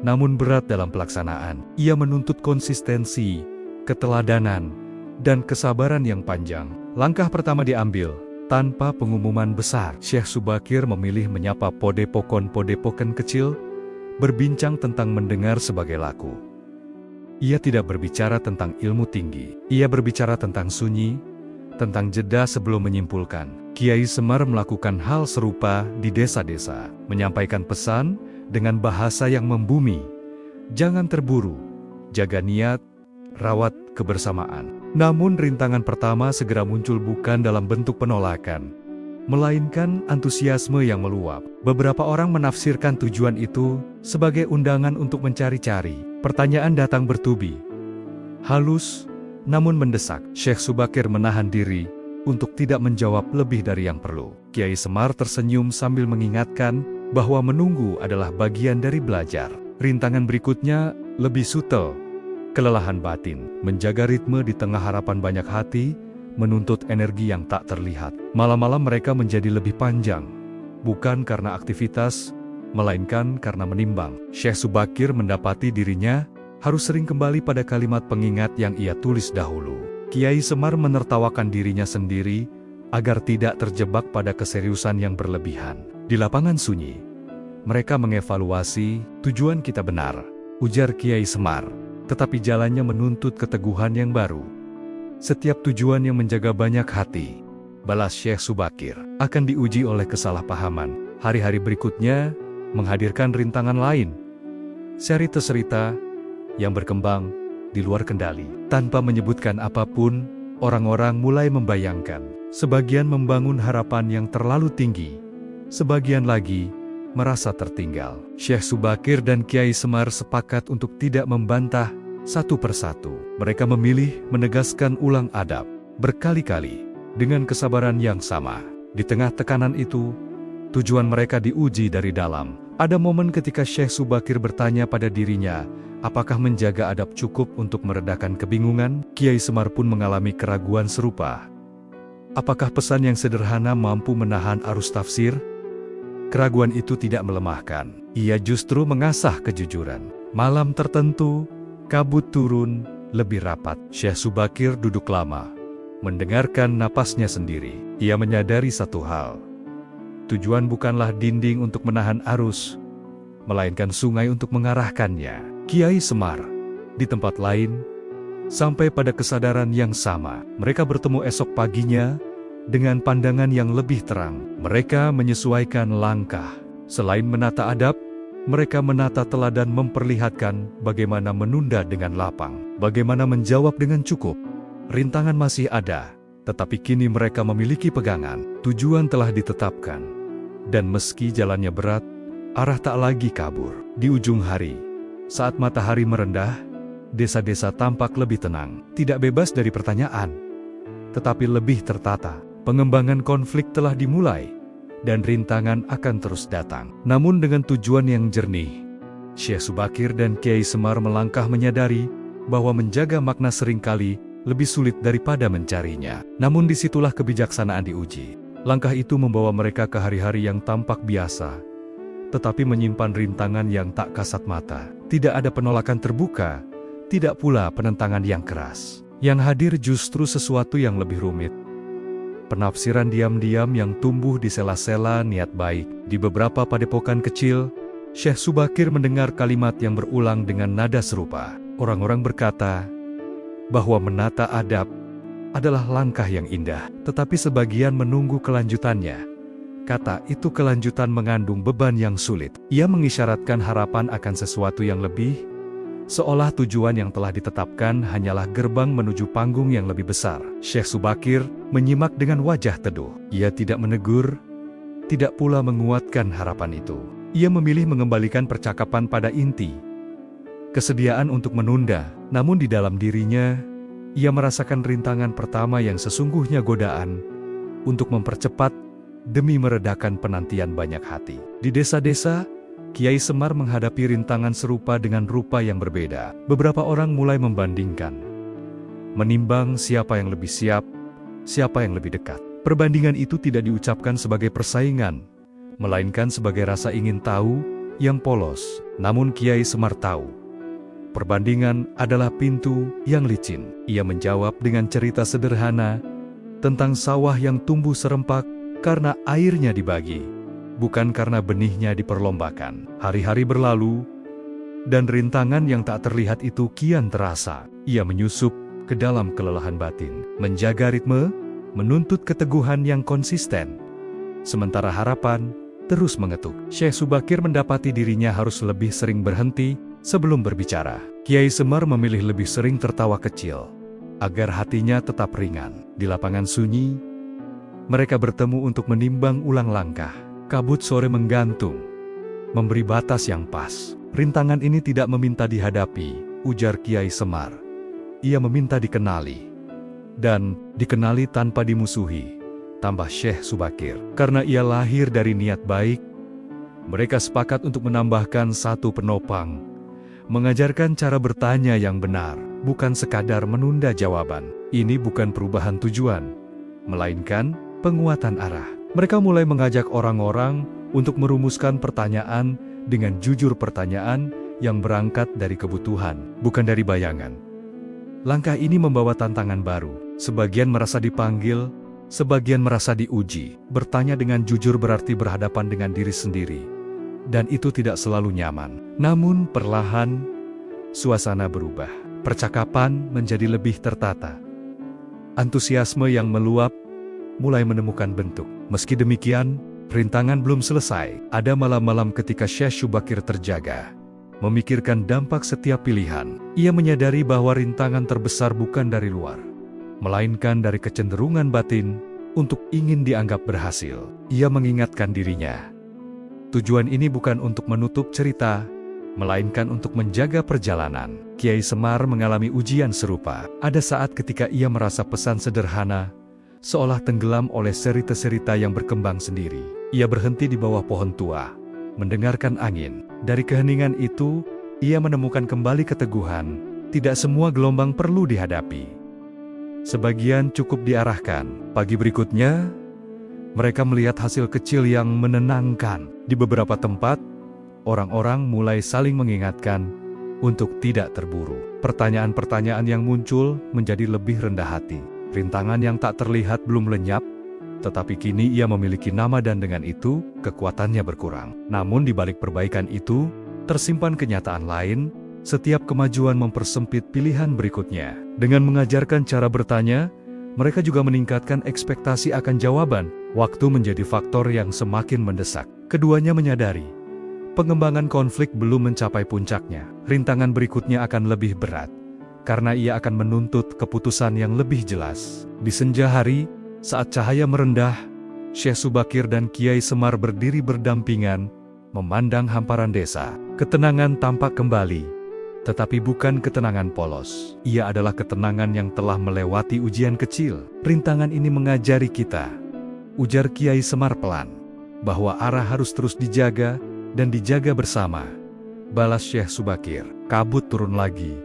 namun berat dalam pelaksanaan. Ia menuntut konsistensi, keteladanan, dan kesabaran yang panjang. Langkah pertama diambil tanpa pengumuman besar. Syekh Subakir memilih menyapa podepokon kecil, berbincang tentang mendengar sebagai laku. Ia tidak berbicara tentang ilmu tinggi. Ia berbicara tentang sunyi, tentang jeda sebelum menyimpulkan. Kiai Semar melakukan hal serupa di desa-desa, menyampaikan pesan dengan bahasa yang membumi. Jangan terburu, jaga niat, rawat kebersamaan. Namun rintangan pertama segera muncul bukan dalam bentuk penolakan, melainkan antusiasme yang meluap. Beberapa orang menafsirkan tujuan itu sebagai undangan untuk mencari-cari. Pertanyaan datang bertubi, halus namun mendesak. Syekh Subakir menahan diri untuk tidak menjawab lebih dari yang perlu. Kiai Semar tersenyum sambil mengingatkan bahwa menunggu adalah bagian dari belajar. Rintangan berikutnya lebih subtle. Kelelahan batin, menjaga ritme di tengah harapan banyak hati, menuntut energi yang tak terlihat. Malam-malam mereka menjadi lebih panjang, bukan karena aktivitas, melainkan karena menimbang. Syekh Subakir mendapati dirinya harus sering kembali pada kalimat pengingat yang ia tulis dahulu. Kiai Semar menertawakan dirinya sendiri agar tidak terjebak pada keseriusan yang berlebihan. Di lapangan sunyi, mereka mengevaluasi. "Tujuan kita benar," ujar Kiai Semar, "tetapi jalannya menuntut keteguhan yang baru. Setiap tujuan yang menjaga banyak hati," balas Syekh Subakir, "akan diuji oleh kesalahpahaman." Hari-hari berikutnya menghadirkan rintangan lain. Cerita-cerita yang berkembang di luar kendali. Tanpa menyebutkan apapun, orang-orang mulai membayangkan. Sebagian membangun harapan yang terlalu tinggi, sebagian lagi merasa tertinggal. Syekh Subakir dan Kiai Semar sepakat untuk tidak membantah satu persatu. Mereka memilih menegaskan ulang adab berkali-kali dengan kesabaran yang sama. Di tengah tekanan itu, tujuan mereka diuji dari dalam. Ada momen ketika Syekh Subakir bertanya pada dirinya, apakah menjaga adab cukup untuk meredakan kebingungan? Kiai Semar pun mengalami keraguan serupa. Apakah pesan yang sederhana mampu menahan arus tafsir? Keraguan itu tidak melemahkan. Ia justru mengasah kejujuran. Malam tertentu, kabut turun lebih rapat. Syekh Subakir duduk lama, mendengarkan napasnya sendiri. Ia menyadari satu hal. Tujuan bukanlah dinding untuk menahan arus, melainkan sungai untuk mengarahkannya. Kiai Semar, di tempat lain, sampai pada kesadaran yang sama. Mereka bertemu esok paginya dengan pandangan yang lebih terang. Mereka menyesuaikan langkah. Selain menata adab, mereka menata teladan, memperlihatkan bagaimana menunda dengan lapang, bagaimana menjawab dengan cukup. Rintangan masih ada, tetapi kini mereka memiliki pegangan. Tujuan telah ditetapkan. Dan meski jalannya berat, arah tak lagi kabur. Di ujung hari, saat matahari merendah, desa-desa tampak lebih tenang. Tidak bebas dari pertanyaan, tetapi lebih tertata. Pengembangan konflik telah dimulai, dan rintangan akan terus datang. Namun dengan tujuan yang jernih, Syekh Subakir dan Kiai Semar melangkah menyadari bahwa menjaga makna seringkali lebih sulit daripada mencarinya. Namun disitulah kebijaksanaan diuji. Langkah itu membawa mereka ke hari-hari yang tampak biasa, tetapi menyimpan rintangan yang tak kasat mata. Tidak ada penolakan terbuka, tidak pula penentangan yang keras. Yang hadir justru sesuatu yang lebih rumit. penafsiran diam-diam yang tumbuh di sela-sela niat baik. Di beberapa padepokan kecil, Syekh Subakir mendengar kalimat yang berulang dengan nada serupa. Orang-orang berkata bahwa menata adab adalah langkah yang indah, tetapi sebagian menunggu kelanjutannya. Kata itu kelanjutan mengandung beban yang sulit. Ia mengisyaratkan harapan akan sesuatu yang lebih, seolah tujuan yang telah ditetapkan hanyalah gerbang menuju panggung yang lebih besar. Syekh Subakir menyimak dengan wajah teduh. Ia tidak menegur, tidak pula menguatkan harapan itu. Ia memilih mengembalikan percakapan pada inti kesediaan untuk menunda, namun di dalam dirinya, ia merasakan rintangan pertama yang sesungguhnya godaan untuk mempercepat demi meredakan penantian banyak hati. Di desa-desa, Kiai Semar menghadapi rintangan serupa dengan rupa yang berbeda. Beberapa orang mulai membandingkan, menimbang siapa yang lebih siap, siapa yang lebih dekat. Perbandingan itu tidak diucapkan sebagai persaingan, melainkan sebagai rasa ingin tahu yang polos. Namun Kiai Semar tahu, perbandingan adalah pintu yang licin. Ia menjawab dengan cerita sederhana tentang sawah yang tumbuh serempak karena airnya dibagi, bukan karena benihnya diperlombakan. Hari-hari berlalu, dan rintangan yang tak terlihat itu kian terasa. Ia menyusup ke dalam kelelahan batin, menjaga ritme, menuntut keteguhan yang konsisten. Sementara harapan terus mengetuk. Syekh Subakir mendapati dirinya harus lebih sering berhenti sebelum berbicara. Kiai Semar memilih lebih sering tertawa kecil, agar hatinya tetap ringan. Di lapangan sunyi, mereka bertemu untuk menimbang ulang langkah. Kabut sore menggantung, memberi batas yang pas. Rintangan ini tidak meminta dihadapi, ujar Kiai Semar. Ia meminta dikenali. Dan dikenali tanpa dimusuhi, tambah Syekh Subakir. Karena ia lahir dari niat baik, mereka sepakat untuk menambahkan satu penopang, mengajarkan cara bertanya yang benar, bukan sekadar menunda jawaban. Ini bukan perubahan tujuan, melainkan penguatan arah. Mereka mulai mengajak orang-orang untuk merumuskan pertanyaan dengan jujur, pertanyaan yang berangkat dari kebutuhan, bukan dari bayangan. Langkah ini membawa tantangan baru. Sebagian merasa dipanggil, sebagian merasa diuji. Bertanya dengan jujur berarti berhadapan dengan diri sendiri. Dan itu tidak selalu nyaman. Namun perlahan, suasana berubah. Percakapan menjadi lebih tertata. Antusiasme yang meluap mulai menemukan bentuk. Meski demikian, rintangan belum selesai. Ada malam-malam ketika Syekh Subakir terjaga, memikirkan dampak setiap pilihan. Ia menyadari bahwa rintangan terbesar bukan dari luar, melainkan dari kecenderungan batin untuk ingin dianggap berhasil. Ia mengingatkan dirinya, tujuan ini bukan untuk menutup cerita, melainkan untuk menjaga perjalanan. Kiai Semar mengalami ujian serupa. Ada saat ketika ia merasa pesan sederhana seolah tenggelam oleh cerita-cerita yang berkembang sendiri. Ia berhenti di bawah pohon tua, mendengarkan angin. Dari keheningan itu, ia menemukan kembali keteguhan. Tidak semua gelombang perlu dihadapi. Sebagian cukup diarahkan. Pagi berikutnya, mereka melihat hasil kecil yang menenangkan. Di beberapa tempat, orang-orang mulai saling mengingatkan untuk tidak terburu. Pertanyaan-pertanyaan yang muncul menjadi lebih rendah hati. Rintangan yang tak terlihat belum lenyap, tetapi kini ia memiliki nama dan dengan itu, kekuatannya berkurang. Namun di balik perbaikan itu, tersimpan kenyataan lain. Setiap kemajuan mempersempit pilihan berikutnya. Dengan mengajarkan cara bertanya, mereka juga meningkatkan ekspektasi akan jawaban. Waktu menjadi faktor yang semakin mendesak. Keduanya menyadari, pengembangan konflik belum mencapai puncaknya. Rintangan berikutnya akan lebih berat, karena ia akan menuntut keputusan yang lebih jelas. Di senja hari, saat cahaya merendah, Syekh Subakir dan Kiai Semar berdiri berdampingan, memandang hamparan desa. Ketenangan tampak kembali, tetapi bukan ketenangan polos. Ia adalah ketenangan yang telah melewati ujian kecil. Rintangan ini mengajari kita, ujar Kiai Semar pelan, bahwa arah harus terus dijaga dan dijaga bersama. Balas Syekh Subakir. Kabut turun lagi,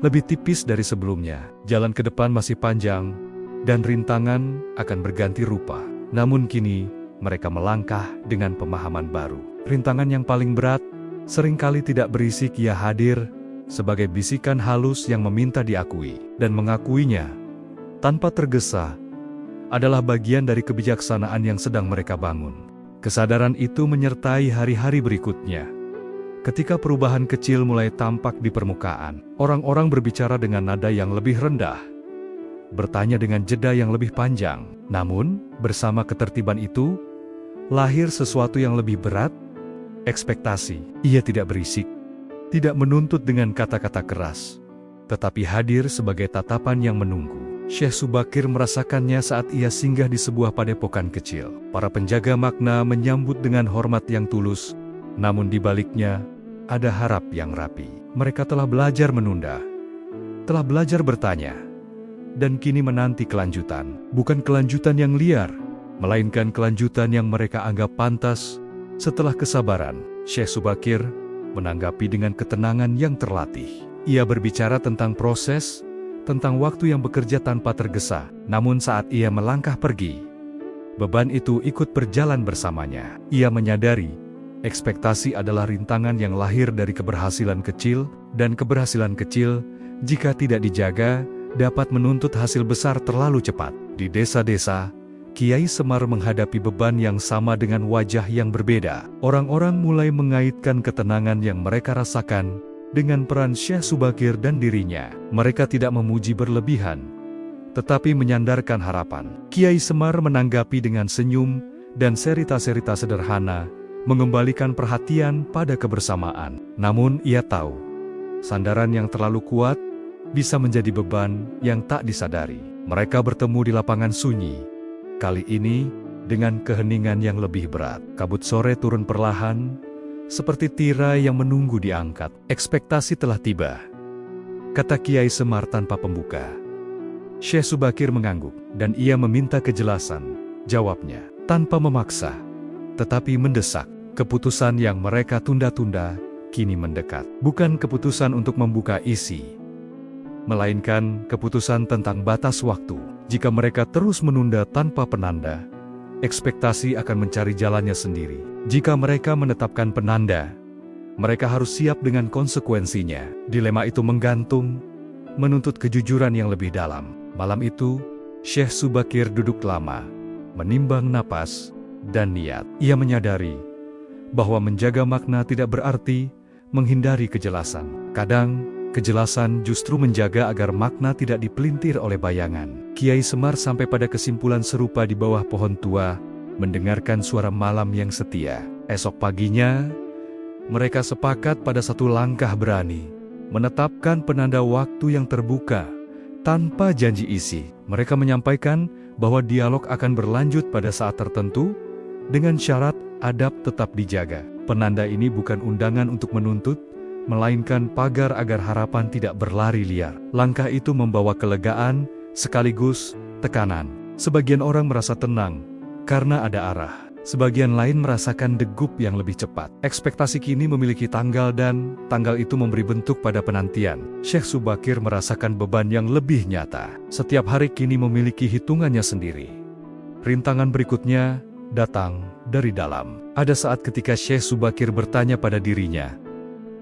lebih tipis dari sebelumnya. Jalan ke depan masih panjang, dan rintangan akan berganti rupa. Namun kini, mereka melangkah dengan pemahaman baru. Rintangan yang paling berat, seringkali tidak berisik. Ia hadir sebagai bisikan halus yang meminta diakui, dan mengakuinya tanpa tergesa adalah bagian dari kebijaksanaan yang sedang mereka bangun. Kesadaran itu menyertai hari-hari berikutnya. Ketika perubahan kecil mulai tampak di permukaan, orang-orang berbicara dengan nada yang lebih rendah, bertanya dengan jeda yang lebih panjang. Namun, bersama ketertiban itu, lahir sesuatu yang lebih berat, ekspektasi. Ia tidak berisik, tidak menuntut dengan kata-kata keras, tetapi hadir sebagai tatapan yang menunggu. Syekh Subakir merasakannya saat ia singgah di sebuah padepokan kecil. Para penjaga makna menyambut dengan hormat yang tulus, namun di baliknya ada harap yang rapi. Mereka telah belajar menunda, telah belajar bertanya, dan kini menanti kelanjutan. Bukan kelanjutan yang liar, melainkan kelanjutan yang mereka anggap pantas. Setelah kesabaran, Syekh Subakir menanggapi dengan ketenangan yang terlatih. Ia berbicara tentang proses, tentang waktu yang bekerja tanpa tergesa. Namun saat ia melangkah pergi, beban itu ikut berjalan bersamanya. Ia menyadari, ekspektasi adalah rintangan yang lahir dari keberhasilan kecil, dan keberhasilan kecil, jika tidak dijaga, dapat menuntut hasil besar terlalu cepat. Di desa-desa, Kiai Semar menghadapi beban yang sama dengan wajah yang berbeda. Orang-orang mulai mengaitkan ketenangan yang mereka rasakan dengan peran Syekh Subakir dan dirinya. Mereka tidak memuji berlebihan, tetapi menyandarkan harapan. Kiai Semar menanggapi dengan senyum dan cerita-cerita sederhana, mengembalikan perhatian pada kebersamaan. Namun ia tahu, sandaran yang terlalu kuat bisa menjadi beban yang tak disadari. Mereka bertemu di lapangan sunyi, kali ini dengan keheningan yang lebih berat. Kabut sore turun perlahan, seperti tirai yang menunggu diangkat. Ekspektasi telah tiba, kata Kiai Semar tanpa pembuka. Syekh Subakir mengangguk, dan ia meminta kejelasan. Jawabnya, tanpa memaksa, tetapi mendesak. Keputusan yang mereka tunda-tunda, kini mendekat. Bukan keputusan untuk membuka isi, melainkan keputusan tentang batas waktu. Jika mereka terus menunda tanpa penanda, ekspektasi akan mencari jalannya sendiri. Jika mereka menetapkan penanda, mereka harus siap dengan konsekuensinya. Dilema itu menggantung, menuntut kejujuran yang lebih dalam. Malam itu, Syekh Subakir duduk lama, menimbang napas dan niat. Ia menyadari bahwa menjaga makna tidak berarti menghindari kejelasan. Kadang, kejelasan justru menjaga agar makna tidak dipelintir oleh bayangan. Kiai Semar sampai pada kesimpulan serupa di bawah pohon tua, mendengarkan suara malam yang setia. Esok paginya, mereka sepakat pada satu langkah berani, menetapkan penanda waktu yang terbuka, tanpa janji isi. Mereka menyampaikan bahwa dialog akan berlanjut pada saat tertentu, dengan syarat adab tetap dijaga. Penanda ini bukan undangan untuk menuntut, melainkan pagar agar harapan tidak berlari liar. Langkah itu membawa kelegaan, sekaligus tekanan. Sebagian orang merasa tenang, karena ada arah. Sebagian lain merasakan degup yang lebih cepat. Ekspektasi kini memiliki tanggal dan tanggal itu memberi bentuk pada penantian. Syekh Subakir merasakan beban yang lebih nyata. Setiap hari kini memiliki hitungannya sendiri. Rintangan berikutnya datang dari dalam. Ada saat ketika Syekh Subakir bertanya pada dirinya,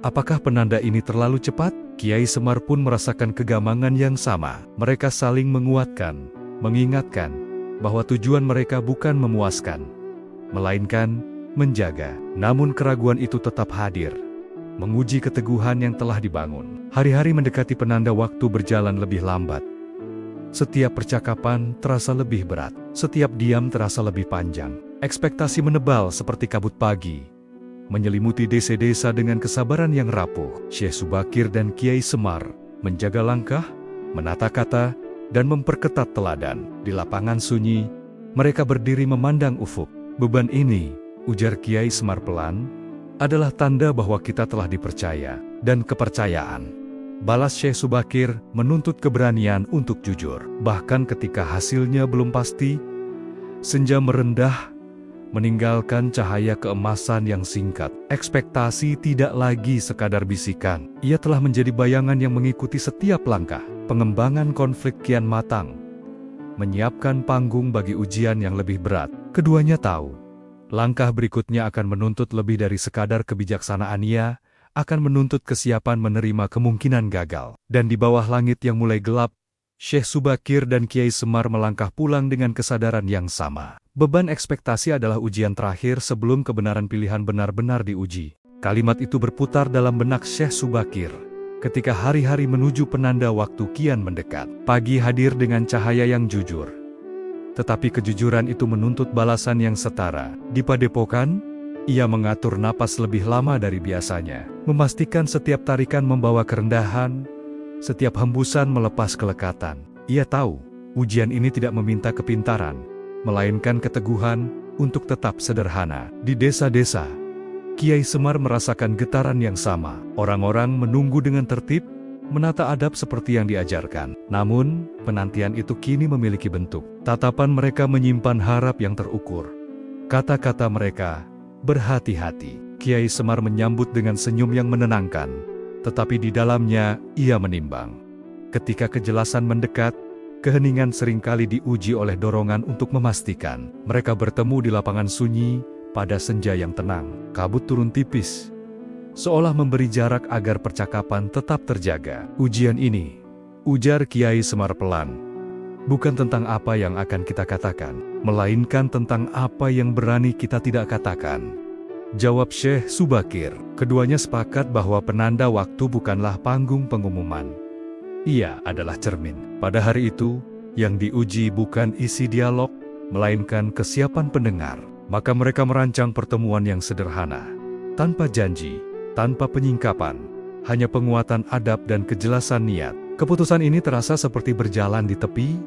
apakah penanda ini terlalu cepat? Kiai Semar pun merasakan kegamangan yang sama. Mereka saling menguatkan, mengingatkan bahwa tujuan mereka bukan memuaskan, melainkan menjaga. Namun keraguan itu tetap hadir, menguji keteguhan yang telah dibangun. Hari-hari mendekati penanda waktu berjalan lebih lambat. Setiap percakapan terasa lebih berat, setiap diam terasa lebih panjang. Ekspektasi menebal seperti kabut pagi, menyelimuti desa-desa dengan kesabaran yang rapuh. Syekh Subakir dan Kiai Semar menjaga langkah, menata kata, dan memperketat teladan. Di lapangan sunyi, mereka berdiri memandang ufuk. Beban ini, ujar Kiai Semar pelan, adalah tanda bahwa kita telah dipercaya, dan kepercayaan, balas Syekh Subakir, menuntut keberanian untuk jujur. Bahkan ketika hasilnya belum pasti, senja merendah, meninggalkan cahaya keemasan yang singkat. Ekspektasi tidak lagi sekadar bisikan. Ia telah menjadi bayangan yang mengikuti setiap langkah. Pengembangan konflik kian matang, menyiapkan panggung bagi ujian yang lebih berat. Keduanya tahu, langkah berikutnya akan menuntut lebih dari sekadar kebijaksanaan. Ia akan menuntut kesiapan menerima kemungkinan gagal. Dan di bawah langit yang mulai gelap, Syekh Subakir dan Kiai Semar melangkah pulang dengan kesadaran yang sama. Beban ekspektasi adalah ujian terakhir sebelum kebenaran pilihan benar-benar diuji. Kalimat itu berputar dalam benak Syekh Subakir. Ketika hari-hari menuju penanda waktu kian mendekat, pagi hadir dengan cahaya yang jujur. Tetapi kejujuran itu menuntut balasan yang setara. Di padepokan, ia mengatur napas lebih lama dari biasanya, memastikan setiap tarikan membawa kerendahan, setiap hembusan melepas kelekatan. Ia tahu, ujian ini tidak meminta kepintaran, melainkan keteguhan untuk tetap sederhana. Di desa-desa, Kiai Semar merasakan getaran yang sama. Orang-orang menunggu dengan tertib, menata adab seperti yang diajarkan. Namun, penantian itu kini memiliki bentuk. Tatapan mereka menyimpan harap yang terukur. Kata-kata mereka, berhati-hati. Kiai Semar menyambut dengan senyum yang menenangkan, tetapi di dalamnya ia menimbang. Ketika kejelasan mendekat, keheningan seringkali diuji oleh dorongan untuk memastikan. Mereka bertemu di lapangan sunyi pada senja yang tenang. Kabut turun tipis, seolah memberi jarak agar percakapan tetap terjaga. Ujian ini, ujar Kiai Semar pelan, bukan tentang apa yang akan kita katakan, melainkan tentang apa yang berani kita tidak katakan. Jawab Syekh Subakir. Keduanya sepakat bahwa penanda waktu bukanlah panggung pengumuman. Ia adalah cermin. Pada hari itu, yang diuji bukan isi dialog, melainkan kesiapan pendengar. Maka mereka merancang pertemuan yang sederhana. Tanpa janji, tanpa penyingkapan, hanya penguatan adab dan kejelasan niat. Keputusan ini terasa seperti berjalan di tepi,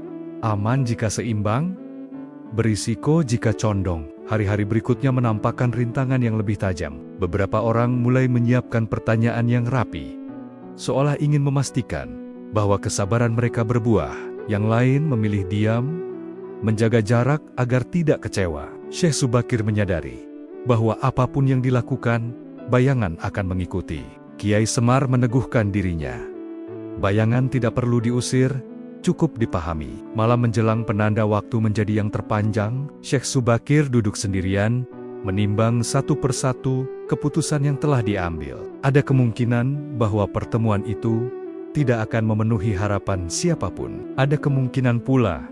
aman jika seimbang, berisiko jika condong. Hari-hari berikutnya menampakkan rintangan yang lebih tajam. Beberapa orang mulai menyiapkan pertanyaan yang rapi, seolah ingin memastikan bahwa kesabaran mereka berbuah. Yang lain memilih diam, menjaga jarak agar tidak kecewa. Syekh Subakir menyadari bahwa apapun yang dilakukan, bayangan akan mengikuti. Kiai Semar meneguhkan dirinya. Bayangan tidak perlu diusir, cukup dipahami. Malam menjelang penanda waktu menjadi yang terpanjang, Syekh Subakir duduk sendirian, menimbang satu persatu keputusan yang telah diambil. Ada kemungkinan bahwa pertemuan itu tidak akan memenuhi harapan siapapun. Ada kemungkinan pula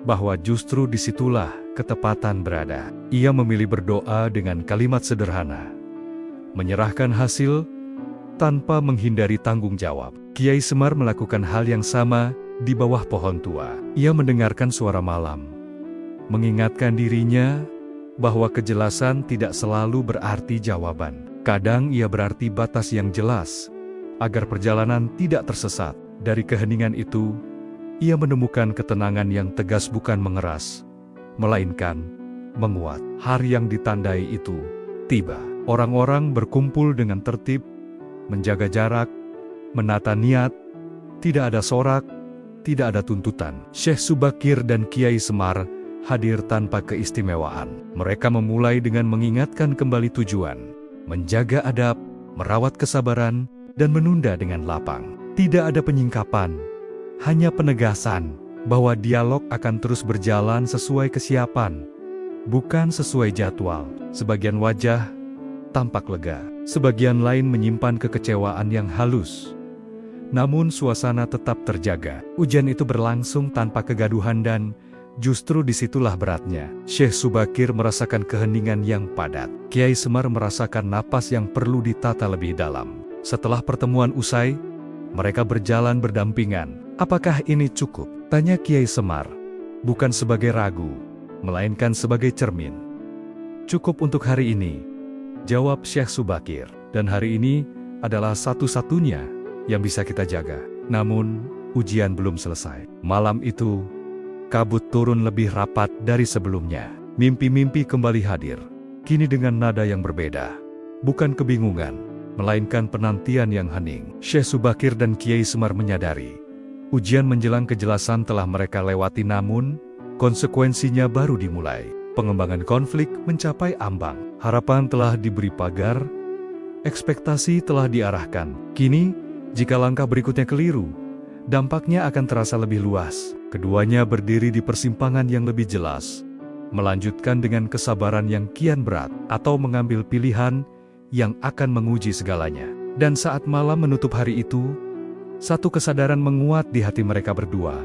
bahwa justru disitulah ketepatan berada. Ia memilih berdoa dengan kalimat sederhana, menyerahkan hasil tanpa menghindari tanggung jawab. Kiai Semar melakukan hal yang sama di bawah pohon tua. Ia mendengarkan suara malam, mengingatkan dirinya bahwa kejelasan tidak selalu berarti jawaban. Kadang ia berarti batas yang jelas, agar perjalanan tidak tersesat. Dari keheningan itu, ia menemukan ketenangan yang tegas bukan mengeras, melainkan menguat. Hari yang ditandai itu tiba. Orang-orang berkumpul dengan tertib, menjaga jarak, menata niat. Tidak ada sorak, tidak ada tuntutan. Syekh Subakir dan Kiai Semar hadir tanpa keistimewaan. Mereka memulai dengan mengingatkan kembali tujuan, menjaga adab, merawat kesabaran, dan menunda dengan lapang. Tidak ada penyingkapan, hanya penegasan bahwa dialog akan terus berjalan sesuai kesiapan, bukan sesuai jadwal. Sebagian wajah tampak lega, sebagian lain menyimpan kekecewaan yang halus. Namun suasana tetap terjaga. Ujian itu berlangsung tanpa kegaduhan dan justru disitulah beratnya. Syekh Subakir merasakan keheningan yang padat. Kiai Semar merasakan napas yang perlu ditata lebih dalam. Setelah pertemuan usai, mereka berjalan berdampingan. Apakah ini cukup? Tanya Kiai Semar. Bukan sebagai ragu, melainkan sebagai cermin. Cukup untuk hari ini, jawab Syekh Subakir. Dan hari ini adalah satu-satunya yang bisa kita jaga. Namun, ujian belum selesai. Malam itu, kabut turun lebih rapat dari sebelumnya. Mimpi-mimpi kembali hadir, kini dengan nada yang berbeda. Bukan kebingungan, melainkan penantian yang hening. Syekh Subakir dan Kiai Semar menyadari, ujian menjelang kejelasan telah mereka lewati, namun konsekuensinya baru dimulai. Pengembangan konflik mencapai ambang. Harapan telah diberi pagar, ekspektasi telah diarahkan. Kini, jika langkah berikutnya keliru, dampaknya akan terasa lebih luas. Keduanya berdiri di persimpangan yang lebih jelas, melanjutkan dengan kesabaran yang kian berat, atau mengambil pilihan yang akan menguji segalanya. Dan saat malam menutup hari itu, satu kesadaran menguat di hati mereka berdua,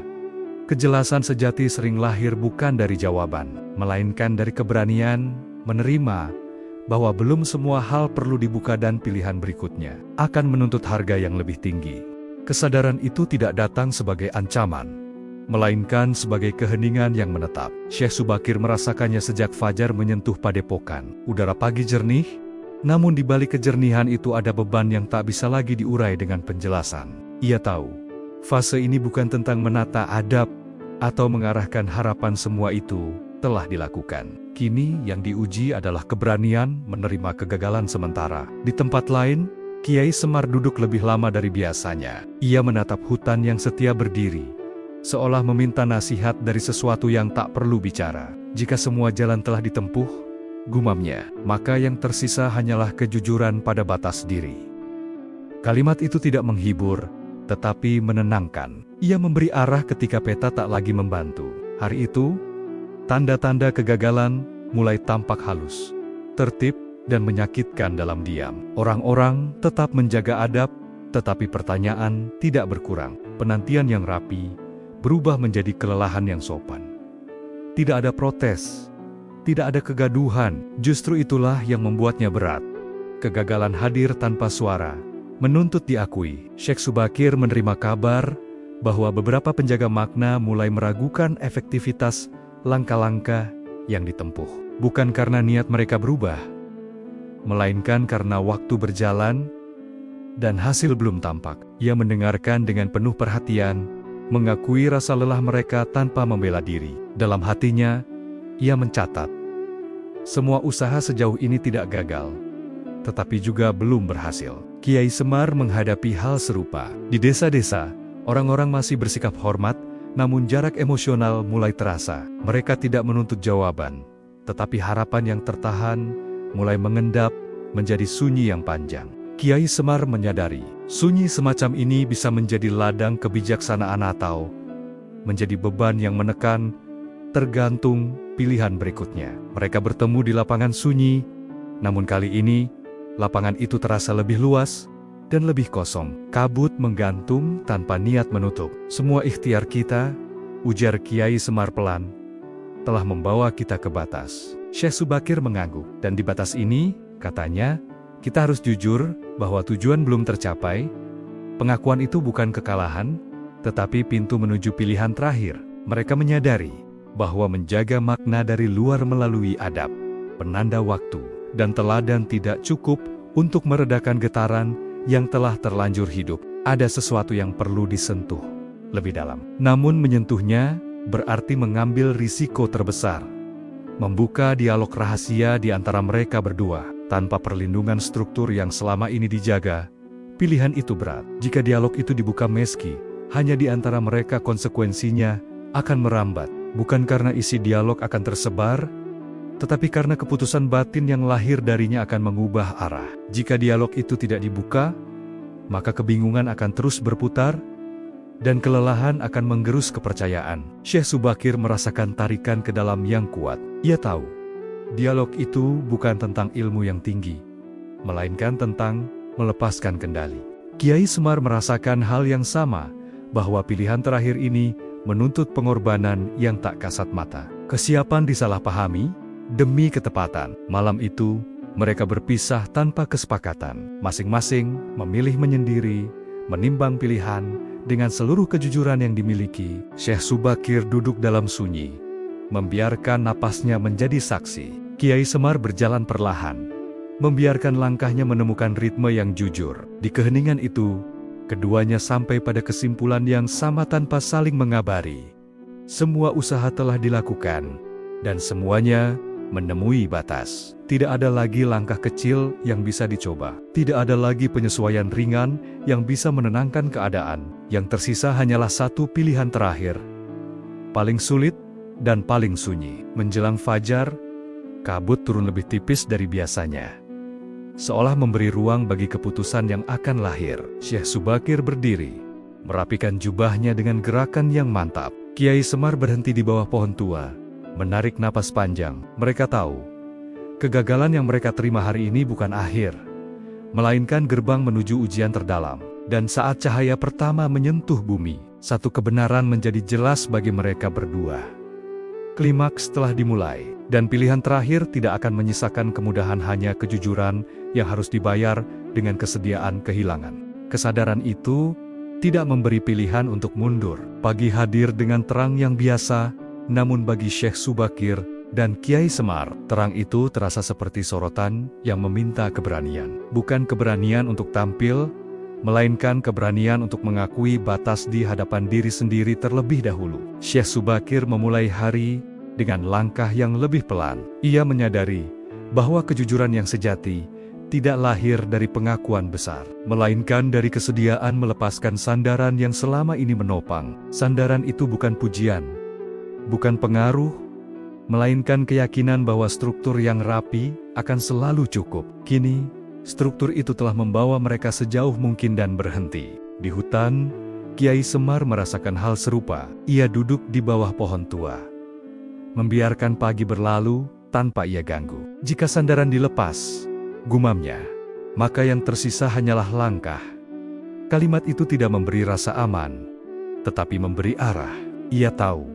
Kejelasan sejati sering lahir bukan dari jawaban, melainkan dari keberanian menerima bahwa belum semua hal perlu dibuka dan pilihan berikutnya akan menuntut harga yang lebih tinggi. Kesadaran itu tidak datang sebagai ancaman, melainkan sebagai keheningan yang menetap. Syekh Subakir merasakannya sejak fajar menyentuh padepokan. Udara pagi jernih, namun di balik kejernihan itu ada beban yang tak bisa lagi diurai dengan penjelasan. Ia tahu, fase ini bukan tentang menata adab atau mengarahkan harapan, semua itu telah dilakukan. Kini yang diuji adalah keberanian menerima kegagalan sementara. Di tempat lain, Kiai Semar duduk lebih lama dari biasanya. Ia menatap hutan yang setia berdiri, seolah meminta nasihat dari sesuatu yang tak perlu bicara. Jika semua jalan telah ditempuh, gumamnya, maka yang tersisa hanyalah kejujuran pada batas diri. Kalimat itu tidak menghibur, tetapi menenangkan. Ia memberi arah ketika peta tak lagi membantu. Hari itu, tanda-tanda kegagalan mulai tampak halus, tertib, dan menyakitkan dalam diam. Orang-orang tetap menjaga adab, tetapi pertanyaan tidak berkurang. Penantian yang rapi berubah menjadi kelelahan yang sopan. Tidak ada protes, tidak ada kegaduhan, justru itulah yang membuatnya berat. Kegagalan hadir tanpa suara, menuntut diakui. Syekh Subakir menerima kabar bahwa beberapa penjaga makna mulai meragukan efektivitas langkah-langkah yang ditempuh. Bukan karena niat mereka berubah, melainkan karena waktu berjalan dan hasil belum tampak. Ia mendengarkan dengan penuh perhatian, mengakui rasa lelah mereka tanpa membela diri. Dalam hatinya, ia mencatat, semua usaha sejauh ini tidak gagal, tetapi juga belum berhasil. Kiai Semar menghadapi hal serupa. Di desa-desa, orang-orang masih bersikap hormat, namun jarak emosional mulai terasa. Mereka tidak menuntut jawaban, tetapi harapan yang tertahan mulai mengendap menjadi sunyi yang panjang. Kiai Semar menyadari, sunyi semacam ini bisa menjadi ladang kebijaksanaan atau menjadi beban yang menekan, tergantung pilihan berikutnya. Mereka bertemu di lapangan sunyi, namun kali ini, lapangan itu terasa lebih luas dan lebih kosong. Kabut menggantung tanpa niat menutup. Semua ikhtiar kita, ujar Kiai Semar pelan, telah membawa kita ke batas. Syekh Subakir mengangguk, dan di batas ini, katanya, kita harus jujur bahwa tujuan belum tercapai. Pengakuan itu bukan kekalahan, tetapi pintu menuju pilihan terakhir. Mereka menyadari bahwa menjaga makna dari luar melalui adab, penanda waktu, dan teladan tidak cukup untuk meredakan getaran yang telah terlanjur hidup. Ada sesuatu yang perlu disentuh lebih dalam. Namun menyentuhnya berarti mengambil risiko terbesar, membuka dialog rahasia di antara mereka berdua. Tanpa perlindungan struktur yang selama ini dijaga, pilihan itu berat. Jika dialog itu dibuka meski hanya di antara mereka, konsekuensinya akan merambat. Bukan karena isi dialog akan tersebar, tetapi karena keputusan batin yang lahir darinya akan mengubah arah. Jika dialog itu tidak dibuka, maka kebingungan akan terus berputar, dan kelelahan akan menggerus kepercayaan. Syekh Subakir merasakan tarikan ke dalam yang kuat. Ia tahu, dialog itu bukan tentang ilmu yang tinggi, melainkan tentang melepaskan kendali. Kiai Semar merasakan hal yang sama, bahwa pilihan terakhir ini menuntut pengorbanan yang tak kasat mata. Kesiapan disalahpahami demi ketepatan. Malam itu, mereka berpisah tanpa kesepakatan. Masing-masing memilih menyendiri, menimbang pilihan dengan seluruh kejujuran yang dimiliki. Syekh Subakir duduk dalam sunyi, membiarkan napasnya menjadi saksi. Kiai Semar berjalan perlahan, membiarkan langkahnya menemukan ritme yang jujur. Di keheningan itu, keduanya sampai pada kesimpulan yang sama tanpa saling mengabari. Semua usaha telah dilakukan, dan semuanya menemui batas. Tidak ada lagi langkah kecil yang bisa dicoba. Tidak ada lagi penyesuaian ringan yang bisa menenangkan keadaan. Yang tersisa hanyalah satu pilihan terakhir, paling sulit dan paling sunyi. Menjelang fajar, kabut turun lebih tipis dari biasanya, seolah memberi ruang bagi keputusan yang akan lahir. Syekh Subakir berdiri, merapikan jubahnya dengan gerakan yang mantap. Kiai Semar berhenti di bawah pohon tua, menarik napas panjang. Mereka tahu, kegagalan yang mereka terima hari ini bukan akhir, melainkan gerbang menuju ujian terdalam. Dan saat cahaya pertama menyentuh bumi, satu kebenaran menjadi jelas bagi mereka berdua. Klimaks telah dimulai, dan pilihan terakhir tidak akan menyisakan kemudahan, hanya kejujuran yang harus dibayar dengan kesediaan kehilangan. Kesadaran itu tidak memberi pilihan untuk mundur. Pagi hadir dengan terang yang biasa, namun bagi Syekh Subakir dan Kiai Semar, terang itu terasa seperti sorotan yang meminta keberanian. Bukan keberanian untuk tampil, melainkan keberanian untuk mengakui batas di hadapan diri sendiri terlebih dahulu. Syekh Subakir memulai hari dengan langkah yang lebih pelan. Ia menyadari bahwa kejujuran yang sejati tidak lahir dari pengakuan besar, melainkan dari kesediaan melepaskan sandaran yang selama ini menopang. Sandaran itu bukan pujian, bukan pengaruh, melainkan keyakinan bahwa struktur yang rapi akan selalu cukup. Kini, struktur itu telah membawa mereka sejauh mungkin dan berhenti. Di hutan, Kiai Semar merasakan hal serupa. Ia duduk di bawah pohon tua, membiarkan pagi berlalu tanpa ia ganggu. Jika sandaran dilepas, gumamnya, maka yang tersisa hanyalah langkah. Kalimat itu tidak memberi rasa aman, tetapi memberi arah. Ia tahu,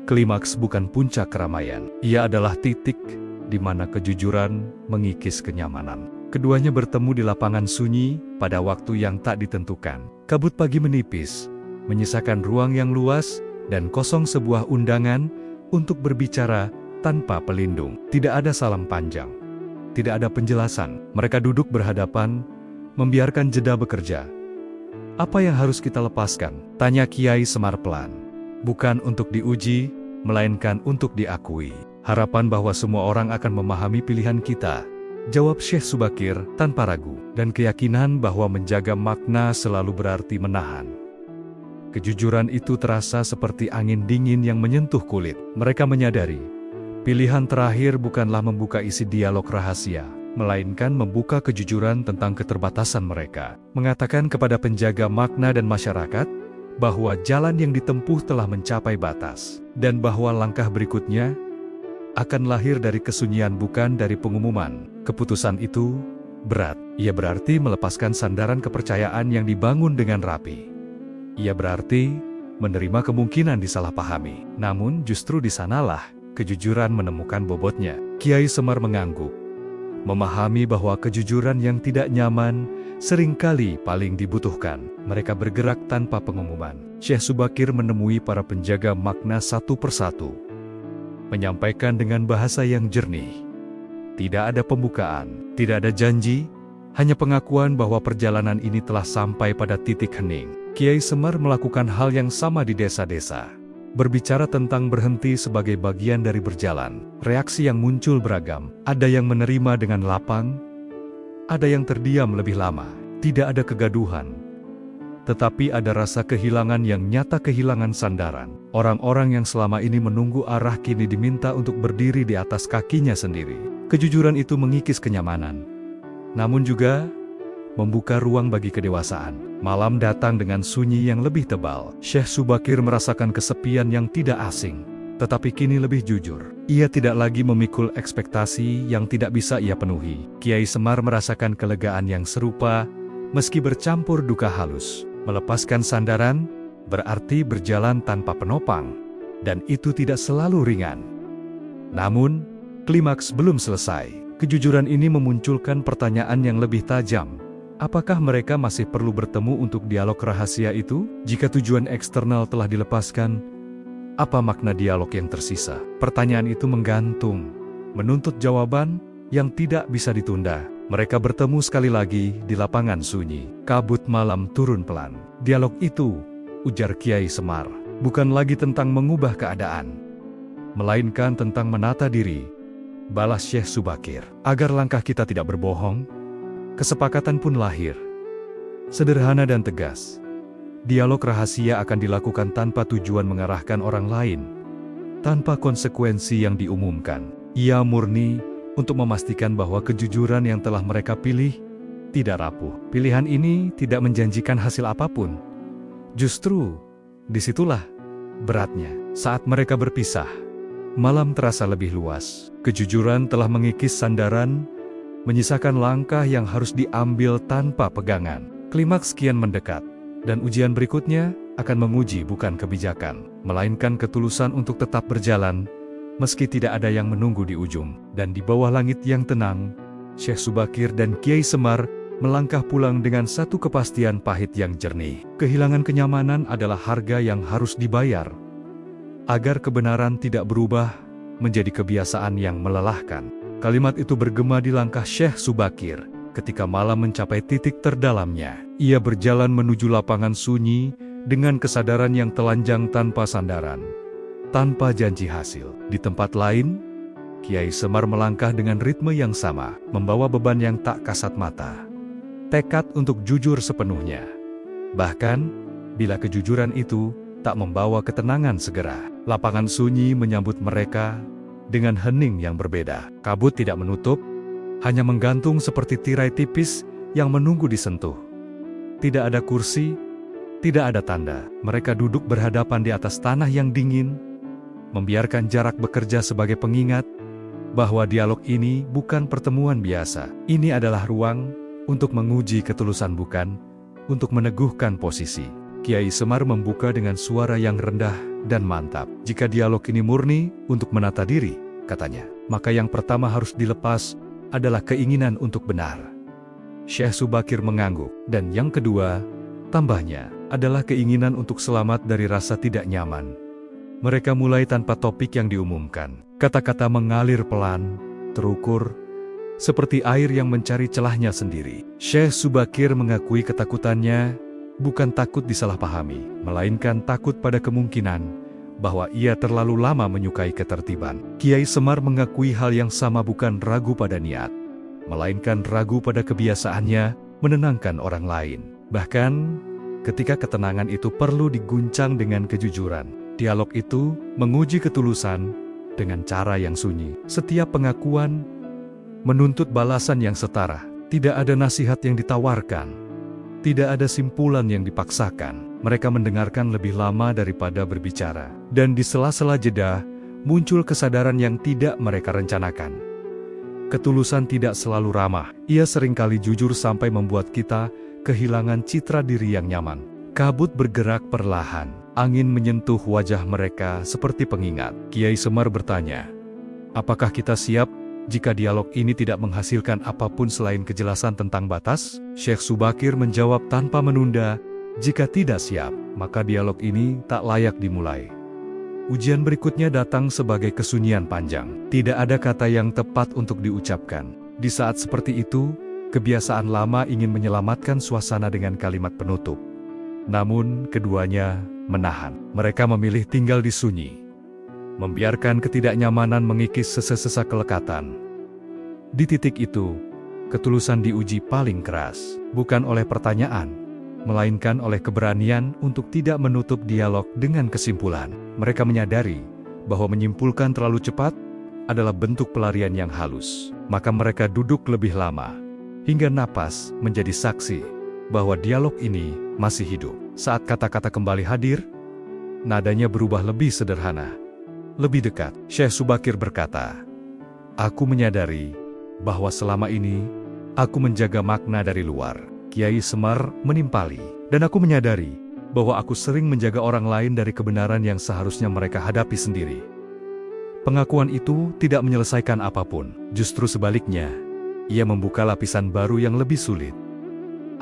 klimaks bukan puncak keramaian. Ia adalah titik di mana kejujuran mengikis kenyamanan. Keduanya bertemu di lapangan sunyi pada waktu yang tak ditentukan. Kabut pagi menipis, menyisakan ruang yang luas dan kosong, sebuah undangan untuk berbicara tanpa pelindung. Tidak ada salam panjang, tidak ada penjelasan. Mereka duduk berhadapan, membiarkan jeda bekerja. Apa yang harus kita lepaskan? Tanya Kiai Semar pelan. Bukan untuk diuji, melainkan untuk diakui. Harapan bahwa semua orang akan memahami pilihan kita, jawab Syekh Subakir tanpa ragu. Dan keyakinan bahwa menjaga makna selalu berarti menahan. Kejujuran itu terasa seperti angin dingin yang menyentuh kulit. Mereka menyadari, pilihan terakhir bukanlah membuka isi dialog rahasia, melainkan membuka kejujuran tentang keterbatasan mereka. Mengatakan kepada penjaga makna dan masyarakat bahwa jalan yang ditempuh telah mencapai batas, dan bahwa langkah berikutnya akan lahir dari kesunyian, bukan dari pengumuman. Keputusan itu berat. Ia berarti melepaskan sandaran kepercayaan yang dibangun dengan rapi. Ia berarti menerima kemungkinan disalahpahami. Namun justru di sanalah kejujuran menemukan bobotnya. Kiai Semar mengangguk, memahami bahwa kejujuran yang tidak nyaman seringkali paling dibutuhkan. Mereka bergerak tanpa pengumuman. Syekh Subakir menemui para penjaga makna satu persatu, menyampaikan dengan bahasa yang jernih. Tidak ada pembukaan, tidak ada janji, hanya pengakuan bahwa perjalanan ini telah sampai pada titik hening. Kiai Semar melakukan hal yang sama di desa-desa, berbicara tentang berhenti sebagai bagian dari berjalan. Reaksi yang muncul beragam, ada yang menerima dengan lapang, ada yang terdiam lebih lama. Tidak ada kegaduhan, tetapi ada rasa kehilangan yang nyata, kehilangan sandaran. Orang-orang yang selama ini menunggu arah kini diminta untuk berdiri di atas kakinya sendiri. Kejujuran itu mengikis kenyamanan, namun juga membuka ruang bagi kedewasaan. Malam datang dengan sunyi yang lebih tebal. Syekh Subakir merasakan kesepian yang tidak asing, tetapi kini lebih jujur. Ia tidak lagi memikul ekspektasi yang tidak bisa ia penuhi. Kiai Semar merasakan kelegaan yang serupa, meski bercampur duka halus. Melepaskan sandaran berarti berjalan tanpa penopang, dan itu tidak selalu ringan. Namun, klimaks belum selesai. Kejujuran ini memunculkan pertanyaan yang lebih tajam. Apakah mereka masih perlu bertemu untuk dialog rahasia itu? Jika tujuan eksternal telah dilepaskan, apa makna dialog yang tersisa? Pertanyaan itu menggantung, menuntut jawaban yang tidak bisa ditunda. Mereka bertemu sekali lagi di lapangan sunyi. Kabut malam turun pelan. Dialog itu, ujar Kiai Semar, bukan lagi tentang mengubah keadaan, melainkan tentang menata diri, balas Syekh Subakir. Agar langkah kita tidak berbohong, kesepakatan pun lahir. Sederhana dan tegas. Dialog rahasia akan dilakukan tanpa tujuan mengarahkan orang lain, tanpa konsekuensi yang diumumkan. Ia murni untuk memastikan bahwa kejujuran yang telah mereka pilih tidak rapuh. Pilihan ini tidak menjanjikan hasil apapun. Justru, disitulah beratnya. Saat mereka berpisah, malam terasa lebih luas. Kejujuran telah mengikis sandaran, menyisakan langkah yang harus diambil tanpa pegangan. Klimaks kian mendekat. Dan ujian berikutnya akan menguji bukan kebijakan, melainkan ketulusan untuk tetap berjalan, meski tidak ada yang menunggu di ujung. Dan di bawah langit yang tenang, Syekh Subakir dan Kiai Semar melangkah pulang dengan satu kepastian pahit yang jernih. Kehilangan kenyamanan adalah harga yang harus dibayar, agar kebenaran tidak berubah menjadi kebiasaan yang melelahkan. Kalimat itu bergema di langkah Syekh Subakir ketika malam mencapai titik terdalamnya. Ia berjalan menuju lapangan sunyi dengan kesadaran yang telanjang tanpa sandaran, tanpa janji hasil. Di tempat lain, Kiai Semar melangkah dengan ritme yang sama, membawa beban yang tak kasat mata. Tekad untuk jujur sepenuhnya. Bahkan, bila kejujuran itu tak membawa ketenangan segera. Lapangan sunyi menyambut mereka dengan hening yang berbeda. Kabut tidak menutup, hanya menggantung seperti tirai tipis yang menunggu disentuh. Tidak ada kursi, tidak ada tanda. Mereka duduk berhadapan di atas tanah yang dingin, membiarkan jarak bekerja sebagai pengingat bahwa dialog ini bukan pertemuan biasa. Ini adalah ruang untuk menguji ketulusan, bukan untuk meneguhkan posisi. Kiai Semar membuka dengan suara yang rendah dan mantap. Jika dialog ini murni untuk menata diri, katanya, maka yang pertama harus dilepas adalah keinginan untuk benar. Syekh Subakir mengangguk. Dan yang kedua, tambahnya, adalah keinginan untuk selamat dari rasa tidak nyaman. Mereka mulai tanpa topik yang diumumkan. Kata-kata mengalir pelan, terukur, seperti air yang mencari celahnya sendiri. Syekh Subakir mengakui ketakutannya, bukan takut disalahpahami, melainkan takut pada kemungkinan bahwa ia terlalu lama menyukai ketertiban. Kiai Semar mengakui hal yang sama, bukan ragu pada niat, melainkan ragu pada kebiasaannya menenangkan orang lain. Bahkan, ketika ketenangan itu perlu diguncang dengan kejujuran, dialog itu menguji ketulusan dengan cara yang sunyi. Setiap pengakuan menuntut balasan yang setara. Tidak ada nasihat yang ditawarkan, tidak ada simpulan yang dipaksakan. Mereka mendengarkan lebih lama daripada berbicara. Dan di sela-sela jeda, muncul kesadaran yang tidak mereka rencanakan. Ketulusan tidak selalu ramah. Ia seringkali jujur sampai membuat kita kehilangan citra diri yang nyaman. Kabut bergerak perlahan. Angin menyentuh wajah mereka seperti pengingat. Kiai Semar bertanya, apakah kita siap jika dialog ini tidak menghasilkan apapun selain kejelasan tentang batas? Syekh Subakir menjawab tanpa menunda, jika tidak siap, maka dialog ini tak layak dimulai. Ujian berikutnya datang sebagai kesunyian panjang. Tidak ada kata yang tepat untuk diucapkan. Di saat seperti itu, kebiasaan lama ingin menyelamatkan suasana dengan kalimat penutup. Namun, keduanya menahan. Mereka memilih tinggal di sunyi, membiarkan ketidaknyamanan mengikis sesa-sesa kelekatan. Di titik itu, ketulusan diuji paling keras, bukan oleh pertanyaan, melainkan oleh keberanian untuk tidak menutup dialog dengan kesimpulan. Mereka menyadari bahwa menyimpulkan terlalu cepat adalah bentuk pelarian yang halus. Maka mereka duduk lebih lama, hingga napas menjadi saksi bahwa dialog ini masih hidup. Saat kata-kata kembali hadir, nadanya berubah lebih sederhana, lebih dekat. Syekh Subakir berkata, aku menyadari bahwa selama ini aku menjaga makna dari luar. Kiai Semar menimpali, dan aku menyadari bahwa aku sering menjaga orang lain dari kebenaran yang seharusnya mereka hadapi sendiri. Pengakuan itu tidak menyelesaikan apapun, justru sebaliknya, ia membuka lapisan baru yang lebih sulit.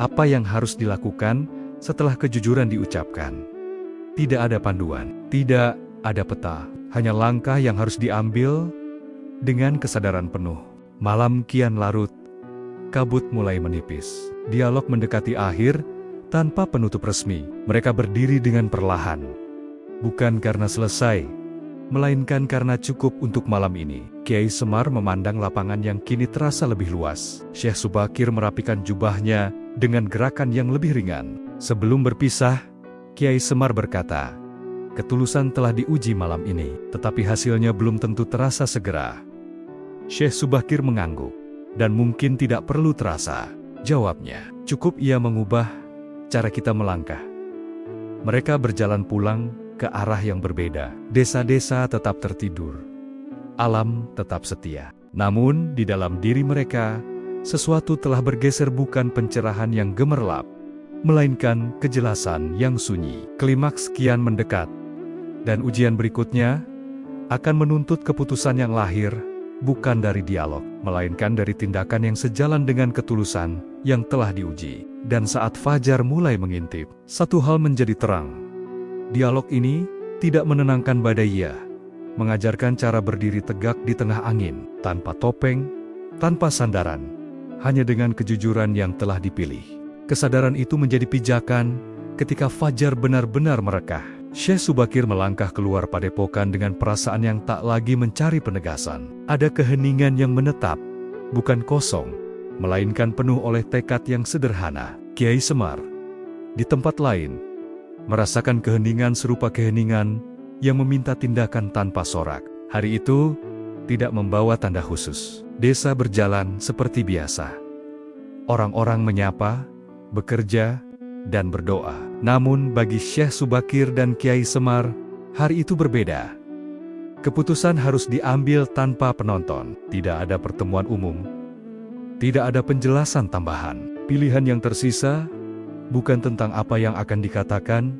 Apa yang harus dilakukan setelah kejujuran diucapkan? Tidak ada panduan, tidak ada peta, hanya langkah yang harus diambil dengan kesadaran penuh. Malam kian larut, kabut mulai menipis. Dialog mendekati akhir tanpa penutup resmi. Mereka berdiri dengan perlahan, bukan karena selesai, melainkan karena cukup untuk malam ini. Kiai Semar memandang lapangan yang kini terasa lebih luas. Syekh Subakir merapikan jubahnya dengan gerakan yang lebih ringan. Sebelum berpisah, Kiai Semar berkata, ketulusan telah diuji malam ini, tetapi hasilnya belum tentu terasa segera. Syekh Subakir mengangguk, dan mungkin tidak perlu terasa. Jawabnya, cukup ia mengubah cara kita melangkah. Mereka berjalan pulang ke arah yang berbeda. Desa-desa tetap tertidur, alam tetap setia. Namun di dalam diri mereka, sesuatu telah bergeser, bukan pencerahan yang gemerlap, melainkan kejelasan yang sunyi. Klimaks kian mendekat, dan ujian berikutnya akan menuntut keputusan yang lahir, bukan dari dialog, melainkan dari tindakan yang sejalan dengan ketulusan yang telah diuji. Dan saat fajar mulai mengintip, satu hal menjadi terang. Dialog ini tidak menenangkan badai, mengajarkan cara berdiri tegak di tengah angin, tanpa topeng, tanpa sandaran, hanya dengan kejujuran yang telah dipilih. Kesadaran itu menjadi pijakan ketika fajar benar-benar merekah. Syekh Subakir melangkah keluar padepokan dengan perasaan yang tak lagi mencari penegasan. Ada keheningan yang menetap, bukan kosong, melainkan penuh oleh tekad yang sederhana. Kiai Semar, di tempat lain, merasakan keheningan serupa keheningan yang meminta tindakan tanpa sorak. Hari itu tidak membawa tanda khusus. Desa berjalan seperti biasa. Orang-orang menyapa, bekerja, dan berdoa. Namun bagi Syekh Subakir dan Kiai Semar, hari itu berbeda. Keputusan harus diambil tanpa penonton. Tidak ada pertemuan umum. Tidak ada penjelasan tambahan. Pilihan yang tersisa bukan tentang apa yang akan dikatakan,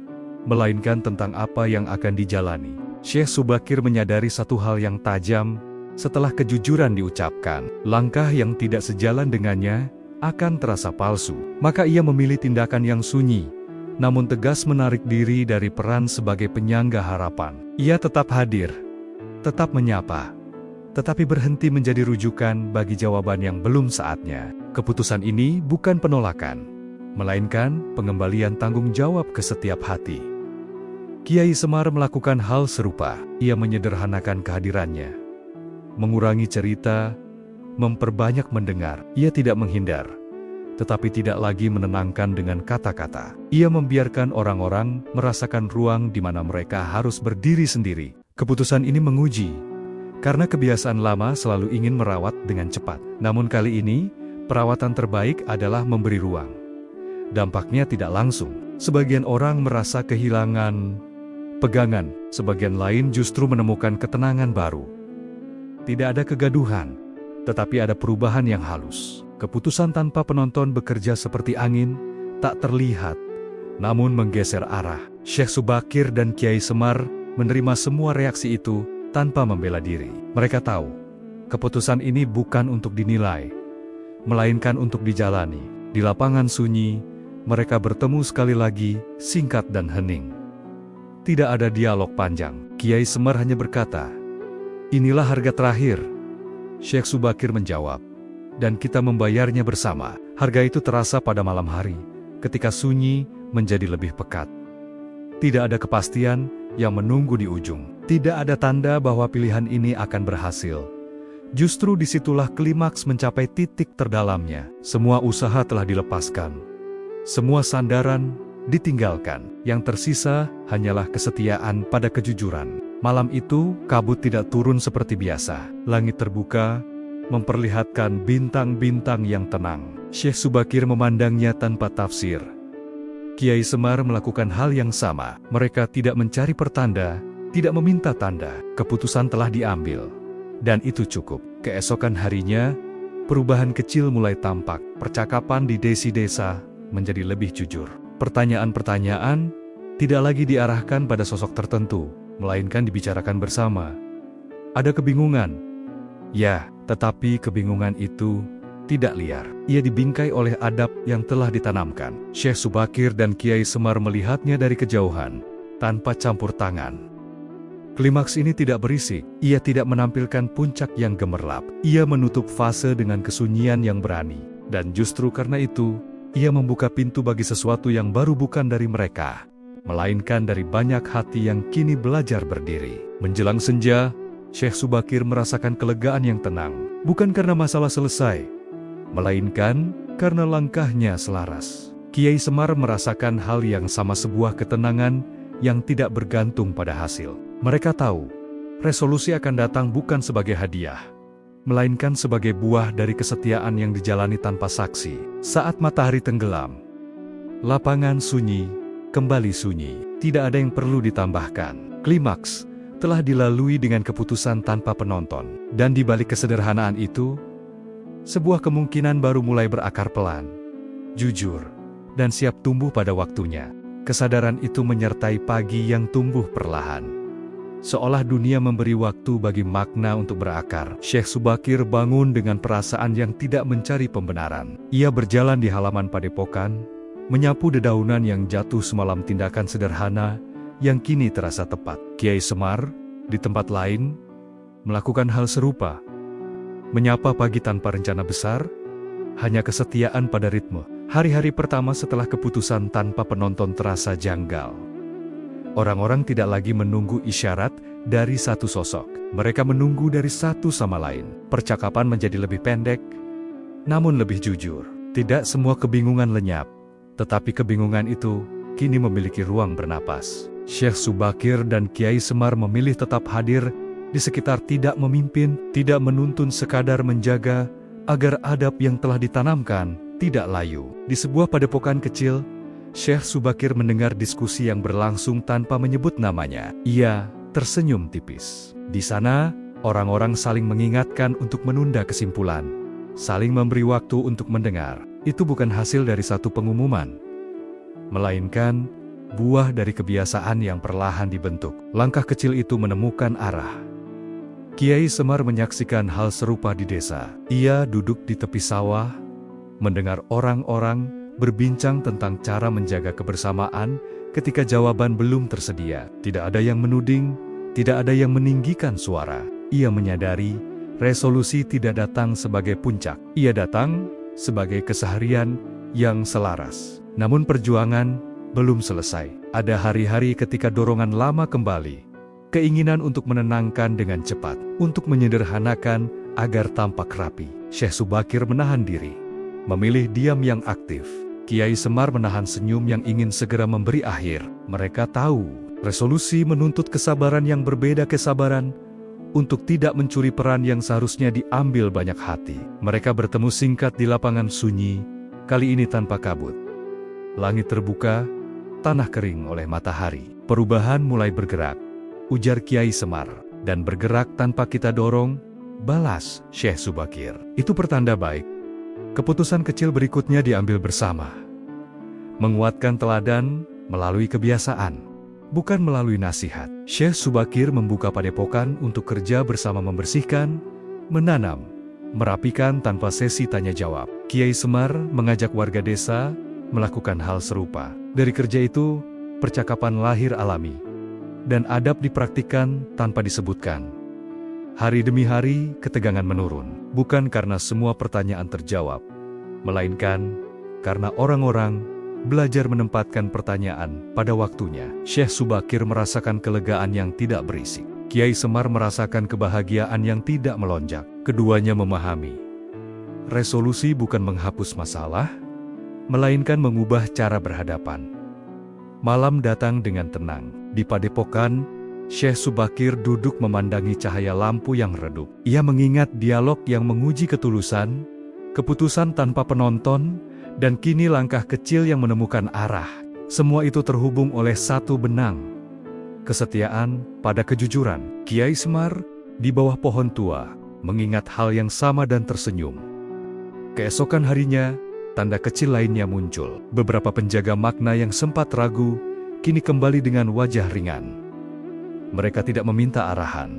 melainkan tentang apa yang akan dijalani. Syekh Subakir menyadari satu hal yang tajam setelah kejujuran diucapkan. Langkah yang tidak sejalan dengannya akan terasa palsu. Maka ia memilih tindakan yang sunyi, namun tegas menarik diri dari peran sebagai penyangga harapan. Ia tetap hadir, tetap menyapa, tetapi berhenti menjadi rujukan bagi jawaban yang belum saatnya. Keputusan ini bukan penolakan, melainkan pengembalian tanggung jawab ke setiap hati. Kiai Semar melakukan hal serupa. Ia menyederhanakan kehadirannya, mengurangi cerita, memperbanyak mendengar. Ia tidak menghindar, tetapi tidak lagi menenangkan dengan kata-kata. Ia membiarkan orang-orang merasakan ruang di mana mereka harus berdiri sendiri. Keputusan ini menguji, karena kebiasaan lama selalu ingin merawat dengan cepat. Namun kali ini, perawatan terbaik adalah memberi ruang. Dampaknya tidak langsung. Sebagian orang merasa kehilangan pegangan, sebagian lain justru menemukan ketenangan baru. Tidak ada kegaduhan, tetapi ada perubahan yang halus. Keputusan tanpa penonton bekerja seperti angin, tak terlihat, namun menggeser arah. Syekh Subakir dan Kiai Semar menerima semua reaksi itu tanpa membela diri. Mereka tahu, keputusan ini bukan untuk dinilai, melainkan untuk dijalani. Di lapangan sunyi, mereka bertemu sekali lagi, singkat dan hening. Tidak ada dialog panjang. Kiai Semar hanya berkata, "Inilah harga terakhir." Syekh Subakir menjawab, "Dan kita membayarnya bersama." Harga itu terasa pada malam hari, ketika sunyi menjadi lebih pekat. Tidak ada kepastian yang menunggu di ujung. Tidak ada tanda bahwa pilihan ini akan berhasil. Justru disitulah klimaks mencapai titik terdalamnya. Semua usaha telah dilepaskan. Semua sandaran ditinggalkan. Yang tersisa hanyalah kesetiaan pada kejujuran. Malam itu, kabut tidak turun seperti biasa. Langit terbuka, memperlihatkan bintang-bintang yang tenang. Syekh Subakir memandangnya tanpa tafsir. Kiai Semar melakukan hal yang sama. Mereka tidak mencari pertanda, tidak meminta tanda. Keputusan telah diambil, dan itu cukup. Keesokan harinya, perubahan kecil mulai tampak. Percakapan di desa menjadi lebih jujur. Pertanyaan-pertanyaan tidak lagi diarahkan pada sosok tertentu, melainkan dibicarakan bersama. Ada kebingungan, ya, tetapi kebingungan itu tidak liar. Ia dibingkai oleh adab yang telah ditanamkan. Syekh Subakir dan Kiai Semar melihatnya dari kejauhan, tanpa campur tangan. Klimaks ini tidak berisik. Ia tidak menampilkan puncak yang gemerlap. Ia menutup fase dengan kesunyian yang berani. Dan justru karena itu, ia membuka pintu bagi sesuatu yang baru, bukan dari mereka, melainkan dari banyak hati yang kini belajar berdiri. Menjelang senja, Syekh Subakir merasakan kelegaan yang tenang. Bukan karena masalah selesai, melainkan karena langkahnya selaras. Kiai Semar merasakan hal yang sama, sebuah ketenangan yang tidak bergantung pada hasil. Mereka tahu, resolusi akan datang bukan sebagai hadiah, melainkan sebagai buah dari kesetiaan yang dijalani tanpa saksi. Saat matahari tenggelam, lapangan sunyi, kembali sunyi. Tidak ada yang perlu ditambahkan. Klimaks telah dilalui dengan keputusan tanpa penonton. Dan di balik kesederhanaan itu, sebuah kemungkinan baru mulai berakar pelan, jujur, dan siap tumbuh pada waktunya. Kesadaran itu menyertai pagi yang tumbuh perlahan. Seolah dunia memberi waktu bagi makna untuk berakar. Syekh Subakir bangun dengan perasaan yang tidak mencari pembenaran. Ia berjalan di halaman padepokan, menyapu dedaunan yang jatuh semalam, tindakan sederhana yang kini terasa tepat. Kiai Semar, di tempat lain, melakukan hal serupa. Menyapa pagi tanpa rencana besar, hanya kesetiaan pada ritme. Hari-hari pertama setelah keputusan tanpa penonton terasa janggal. Orang-orang tidak lagi menunggu isyarat dari satu sosok. Mereka menunggu dari satu sama lain. Percakapan menjadi lebih pendek, namun lebih jujur. Tidak semua kebingungan lenyap, tetapi kebingungan itu kini memiliki ruang bernapas. Syekh Subakir dan Kiai Semar memilih tetap hadir di sekitar, tidak memimpin, tidak menuntun, sekadar menjaga agar adab yang telah ditanamkan tidak layu. Di sebuah padepokan kecil, Syekh Subakir mendengar diskusi yang berlangsung tanpa menyebut namanya. Ia tersenyum tipis. Di sana, orang-orang saling mengingatkan untuk menunda kesimpulan, saling memberi waktu untuk mendengar. Itu bukan hasil dari satu pengumuman, melainkan buah dari kebiasaan yang perlahan dibentuk. Langkah kecil itu menemukan arah. Kiai Semar menyaksikan hal serupa di desa. Ia duduk di tepi sawah, mendengar orang-orang berbincang tentang cara menjaga kebersamaan ketika jawaban belum tersedia. Tidak ada yang menuding, tidak ada yang meninggikan suara. Ia menyadari resolusi tidak datang sebagai puncak. Ia datang sebagai keseharian yang selaras. Namun perjuangan belum selesai. Ada hari-hari ketika dorongan lama kembali. Keinginan untuk menenangkan dengan cepat, untuk menyederhanakan agar tampak rapi. Syekh Subakir menahan diri, memilih diam yang aktif. Kiai Semar menahan senyum yang ingin segera memberi akhir. Mereka tahu, resolusi menuntut kesabaran yang berbeda, kesabaran untuk tidak mencuri peran yang seharusnya diambil banyak hati. Mereka bertemu singkat di lapangan sunyi, kali ini tanpa kabut. Langit terbuka, tanah kering oleh matahari. Perubahan mulai bergerak, ujar Kiai Semar. Dan bergerak tanpa kita dorong, balas Syekh Subakir. Itu pertanda baik. Keputusan kecil berikutnya diambil bersama. Menguatkan teladan melalui kebiasaan, bukan melalui nasihat. Syekh Subakir membuka padepokan untuk kerja bersama, membersihkan, menanam, merapikan tanpa sesi tanya jawab. Kiai Semar mengajak warga desa melakukan hal serupa. Dari kerja itu, percakapan lahir alami, dan adab dipraktikkan tanpa disebutkan. Hari demi hari, ketegangan menurun. Bukan karena semua pertanyaan terjawab, melainkan karena orang-orang belajar menempatkan pertanyaan pada waktunya. Syekh Subakir merasakan kelegaan yang tidak berisik. Kiai Semar merasakan kebahagiaan yang tidak melonjak. Keduanya memahami, resolusi bukan menghapus masalah, melainkan mengubah cara berhadapan. Malam datang dengan tenang. Di padepokan, Syekh Subakir duduk memandangi cahaya lampu yang redup. Ia mengingat dialog yang menguji ketulusan, keputusan tanpa penonton, dan kini langkah kecil yang menemukan arah. Semua itu terhubung oleh satu benang, kesetiaan pada kejujuran. Kiai Semar, di bawah pohon tua, mengingat hal yang sama dan tersenyum. Keesokan harinya, tanda kecil lainnya muncul. Beberapa penjaga makna yang sempat ragu, kini kembali dengan wajah ringan. Mereka tidak meminta arahan.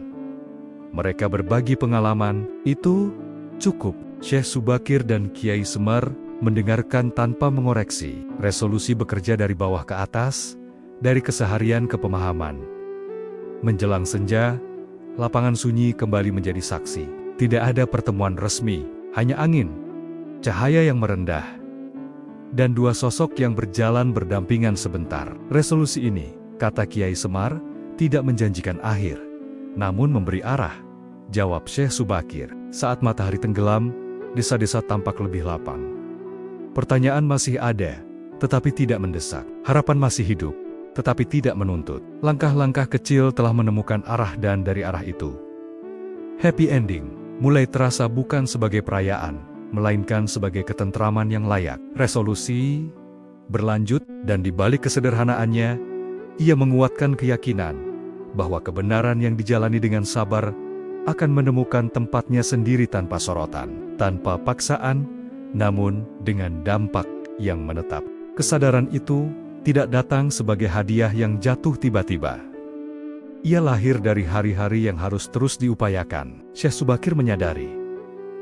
Mereka berbagi pengalaman. Itu cukup. Syekh Subakir dan Kiai Semar mendengarkan tanpa mengoreksi. Resolusi bekerja dari bawah ke atas, dari keseharian ke pemahaman. Menjelang senja, lapangan sunyi kembali menjadi saksi. Tidak ada pertemuan resmi, hanya angin, cahaya yang merendah, dan dua sosok yang berjalan berdampingan sebentar. Resolusi ini, kata Kiai Semar, tidak menjanjikan akhir, namun memberi arah, jawab Syekh Subakir. Saat matahari tenggelam, desa-desa tampak lebih lapang. Pertanyaan masih ada, tetapi tidak mendesak. Harapan masih hidup, tetapi tidak menuntut. Langkah-langkah kecil telah menemukan arah, dan dari arah itu, happy ending mulai terasa bukan sebagai perayaan, melainkan sebagai ketentraman yang layak. Resolusi berlanjut, dan di balik kesederhanaannya, ia menguatkan keyakinan bahwa kebenaran yang dijalani dengan sabar akan menemukan tempatnya sendiri, tanpa sorotan, tanpa paksaan, namun dengan dampak yang menetap. Kesadaran itu tidak datang sebagai hadiah yang jatuh tiba-tiba. Ia lahir dari hari-hari yang harus terus diupayakan. Syekh Subakir menyadari,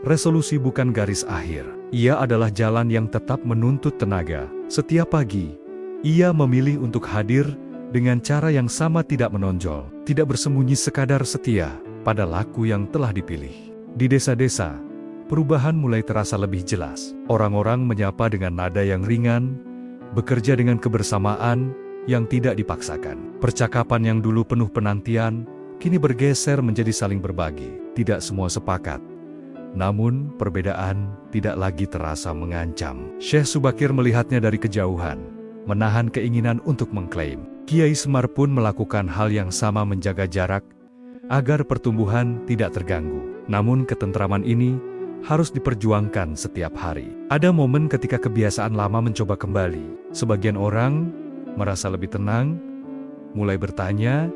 resolusi bukan garis akhir. Ia adalah jalan yang tetap menuntut tenaga. Setiap pagi, ia memilih untuk hadir dengan cara yang sama, tidak menonjol, tidak bersembunyi, sekadar setia pada laku yang telah dipilih. Di desa-desa, perubahan mulai terasa lebih jelas. Orang-orang menyapa dengan nada yang ringan, bekerja dengan kebersamaan yang tidak dipaksakan. Percakapan yang dulu penuh penantian, kini bergeser menjadi saling berbagi. Tidak semua sepakat, namun perbedaan tidak lagi terasa mengancam. Syekh Subakir melihatnya dari kejauhan, menahan keinginan untuk mengklaim. Kiai Semar pun melakukan hal yang sama, menjaga jarak agar pertumbuhan tidak terganggu. Namun ketentraman ini harus diperjuangkan setiap hari. Ada momen ketika kebiasaan lama mencoba kembali. Sebagian orang merasa lebih tenang, mulai bertanya,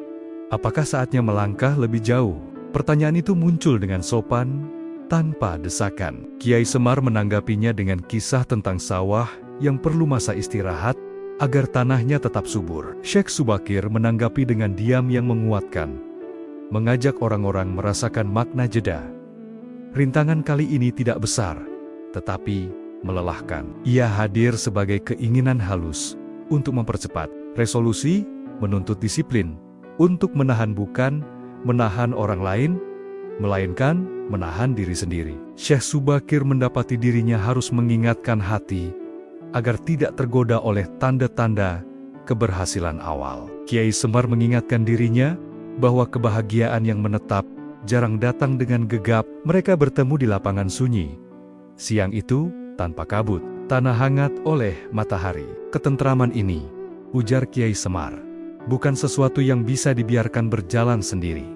apakah saatnya melangkah lebih jauh? Pertanyaan itu muncul dengan sopan, tanpa desakan. Kiai Semar menanggapinya dengan kisah tentang sawah yang perlu masa istirahat agar tanahnya tetap subur. Syekh Subakir menanggapi dengan diam yang menguatkan, mengajak orang-orang merasakan makna jeda. Rintangan kali ini tidak besar, tetapi melelahkan. Ia hadir sebagai keinginan halus untuk mempercepat. Resolusi menuntut disiplin untuk menahan, bukan menahan orang lain, melainkan menahan diri sendiri. Syekh Subakir mendapati dirinya harus mengingatkan hati agar tidak tergoda oleh tanda-tanda keberhasilan awal. Kiai Semar mengingatkan dirinya bahwa kebahagiaan yang menetap jarang datang dengan gegap. Mereka bertemu di lapangan sunyi. Siang itu, tanpa kabut, tanah hangat oleh matahari. Ketentraman ini, ujar Kiai Semar, bukan sesuatu yang bisa dibiarkan berjalan sendiri.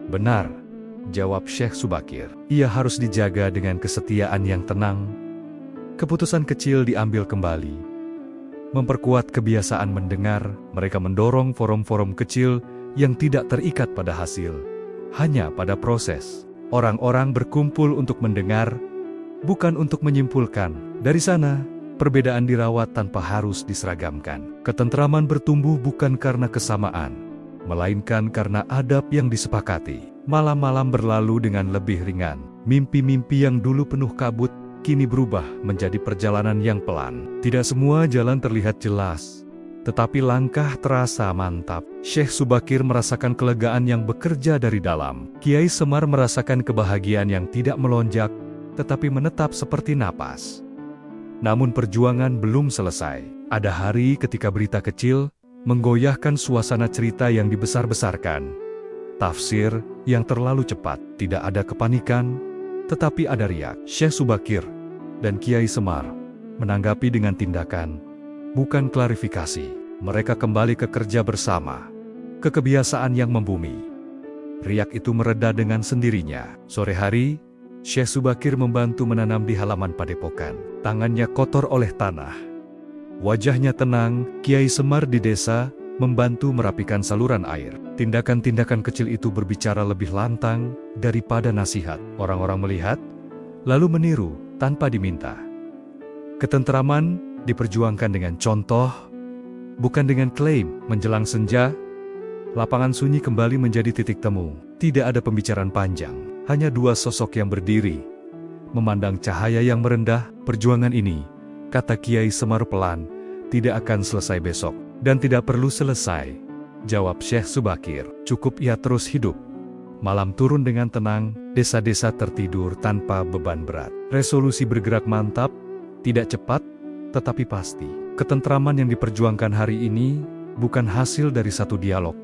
Benar, jawab Syekh Subakir. Ia harus dijaga dengan kesetiaan yang tenang. Keputusan kecil diambil kembali. Memperkuat kebiasaan mendengar, mereka mendorong forum-forum kecil yang tidak terikat pada hasil, hanya pada proses. Orang-orang berkumpul untuk mendengar, bukan untuk menyimpulkan. Dari sana, perbedaan dirawat tanpa harus diseragamkan. Ketentraman bertumbuh bukan karena kesamaan, melainkan karena adab yang disepakati. Malam-malam berlalu dengan lebih ringan. Mimpi-mimpi yang dulu penuh kabut, kini berubah menjadi perjalanan yang pelan. Tidak semua jalan terlihat jelas, tetapi langkah terasa mantap. Syekh Subakir merasakan kelegaan yang bekerja dari dalam. Kiai Semar merasakan kebahagiaan yang tidak melonjak, tetapi menetap seperti napas. Namun perjuangan belum selesai. Ada hari ketika berita kecil menggoyahkan suasana cerita yang dibesar-besarkan. Tafsir yang terlalu cepat. Tidak ada kepanikan, tetapi ada riak. Syekh Subakir dan Kiai Semar menanggapi dengan tindakan, bukan klarifikasi. Mereka kembali ke kerja bersama, ke kebiasaan yang membumi. Riak itu mereda dengan sendirinya. Sore hari, Syekh Subakir membantu menanam di halaman padepokan. Tangannya kotor oleh tanah. Wajahnya tenang. Kiai Semar di desa membantu merapikan saluran air. Tindakan-tindakan kecil itu berbicara lebih lantang daripada nasihat. Orang-orang melihat, lalu meniru tanpa diminta. Ketentraman diperjuangkan dengan contoh, bukan dengan klaim. Menjelang senja, lapangan sunyi kembali menjadi titik temu. Tidak ada pembicaraan panjang, hanya dua sosok yang berdiri, memandang cahaya yang merendah. Perjuangan ini, kata Kiai Semar pelan, tidak akan selesai besok, dan tidak perlu selesai, jawab Syekh Subakir. Cukup ia terus hidup. Malam turun dengan tenang, desa-desa tertidur tanpa beban berat. Resolusi bergerak mantap, tidak cepat, tetapi pasti. Ketentraman yang diperjuangkan hari ini bukan hasil dari satu dialog,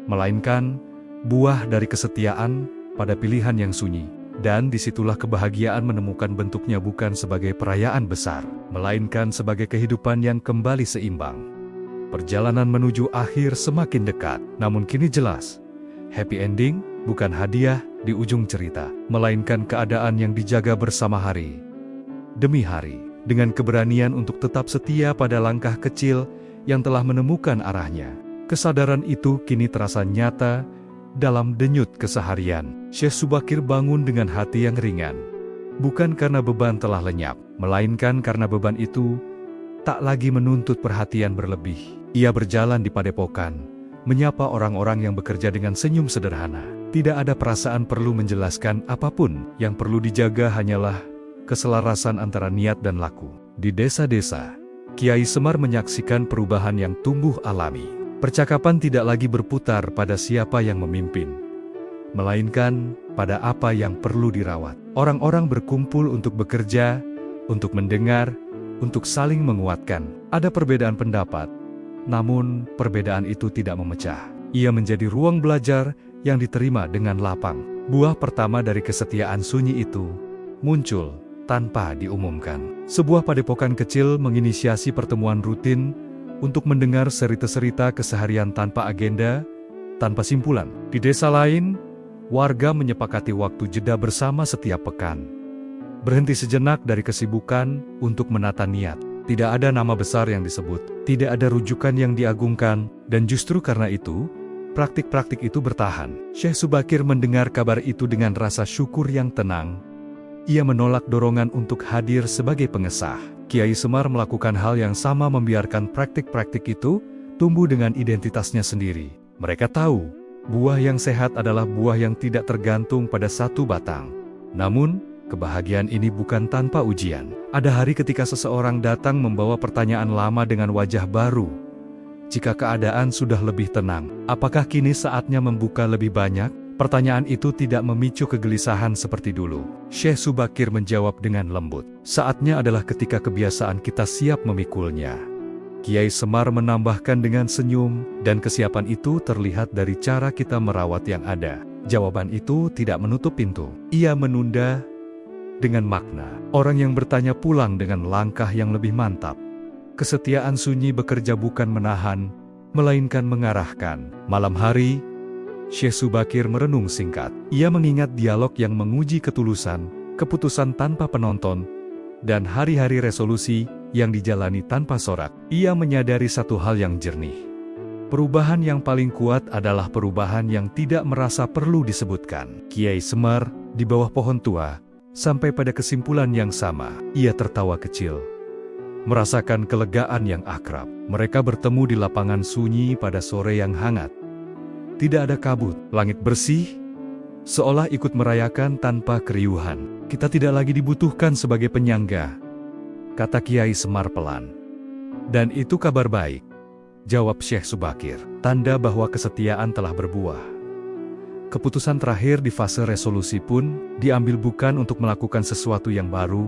melainkan buah dari kesetiaan pada pilihan yang sunyi. Dan disitulah kebahagiaan menemukan bentuknya, bukan sebagai perayaan besar, melainkan sebagai kehidupan yang kembali seimbang. Perjalanan menuju akhir semakin dekat, namun kini jelas, happy ending bukan hadiah di ujung cerita, melainkan keadaan yang dijaga bersama hari demi hari, dengan keberanian untuk tetap setia pada langkah kecil yang telah menemukan arahnya. Kesadaran itu kini terasa nyata dalam denyut keseharian. Syekh Subakir bangun dengan hati yang ringan, bukan karena beban telah lenyap, melainkan karena beban itu tak lagi menuntut perhatian berlebih. Ia berjalan di padepokan, menyapa orang-orang yang bekerja dengan senyum sederhana. Tidak ada perasaan perlu menjelaskan apapun, yang perlu dijaga hanyalah keselarasan antara niat dan laku. Di desa-desa, Kiai Semar menyaksikan perubahan yang tumbuh alami. Percakapan tidak lagi berputar pada siapa yang memimpin, melainkan pada apa yang perlu dirawat. Orang-orang berkumpul untuk bekerja, untuk mendengar, untuk saling menguatkan. Ada perbedaan pendapat, namun perbedaan itu tidak memecah. Ia menjadi ruang belajar yang diterima dengan lapang. Buah pertama dari kesetiaan sunyi itu muncul tanpa diumumkan. Sebuah padepokan kecil menginisiasi pertemuan rutin untuk mendengar cerita-cerita keseharian tanpa agenda, tanpa simpulan. Di desa lain, warga menyepakati waktu jeda bersama setiap pekan. Berhenti sejenak dari kesibukan untuk menata niat. Tidak ada nama besar yang disebut, tidak ada rujukan yang diagungkan, dan justru karena itu, praktik-praktik itu bertahan. Syekh Subakir mendengar kabar itu dengan rasa syukur yang tenang. Ia menolak dorongan untuk hadir sebagai pengesah. Kiai Semar melakukan hal yang sama, membiarkan praktik-praktik itu tumbuh dengan identitasnya sendiri. Mereka tahu, buah yang sehat adalah buah yang tidak tergantung pada satu batang. Namun, kebahagiaan ini bukan tanpa ujian. Ada hari ketika seseorang datang membawa pertanyaan lama dengan wajah baru. Jika keadaan sudah lebih tenang, apakah kini saatnya membuka lebih banyak? Pertanyaan itu tidak memicu kegelisahan seperti dulu. Syekh Subakir menjawab dengan lembut. Saatnya adalah ketika kebiasaan kita siap memikulnya. Kiai Semar menambahkan dengan senyum, dan kesiapan itu terlihat dari cara kita merawat yang ada. Jawaban itu tidak menutup pintu. Ia menunda dengan makna. Orang yang bertanya pulang dengan langkah yang lebih mantap. Kesetiaan sunyi bekerja bukan menahan, melainkan mengarahkan. Malam hari, Syekh Subakir merenung singkat. Ia mengingat dialog yang menguji ketulusan, keputusan tanpa penonton, dan hari-hari resolusi yang dijalani tanpa sorak. Ia menyadari satu hal yang jernih. Perubahan yang paling kuat adalah perubahan yang tidak merasa perlu disebutkan. Kiai Semar, di bawah pohon tua, sampai pada kesimpulan yang sama. Ia tertawa kecil, merasakan kelegaan yang akrab. Mereka bertemu di lapangan sunyi pada sore yang hangat. Tidak ada kabut, langit bersih, seolah ikut merayakan tanpa keriuhan. Kita tidak lagi dibutuhkan sebagai penyangga, kata Kiai Semar pelan. Dan itu kabar baik, jawab Syekh Subakir. Tanda bahwa kesetiaan telah berbuah. Keputusan terakhir di fase resolusi pun diambil bukan untuk melakukan sesuatu yang baru,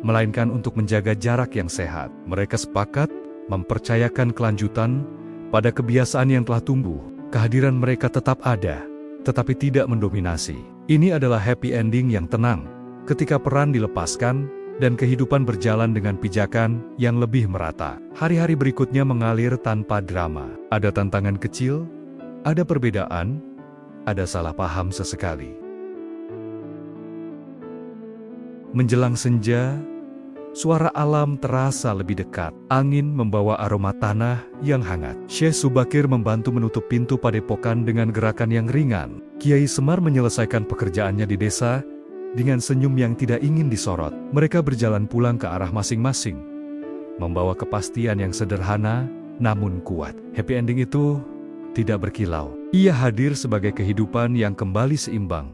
melainkan untuk menjaga jarak yang sehat. Mereka sepakat mempercayakan kelanjutan pada kebiasaan yang telah tumbuh. Kehadiran mereka tetap ada, tetapi tidak mendominasi. Ini adalah happy ending yang tenang, ketika peran dilepaskan, dan kehidupan berjalan dengan pijakan yang lebih merata. Hari-hari berikutnya mengalir tanpa drama. Ada tantangan kecil, ada perbedaan, ada salah paham sesekali. Menjelang senja, suara alam terasa lebih dekat. Angin membawa aroma tanah yang hangat. Syekh Subakir membantu menutup pintu padepokan dengan gerakan yang ringan. Kiai Semar menyelesaikan pekerjaannya di desa dengan senyum yang tidak ingin disorot. Mereka berjalan pulang ke arah masing-masing, membawa kepastian yang sederhana namun kuat. Happy ending itu tidak berkilau. Ia hadir sebagai kehidupan yang kembali seimbang,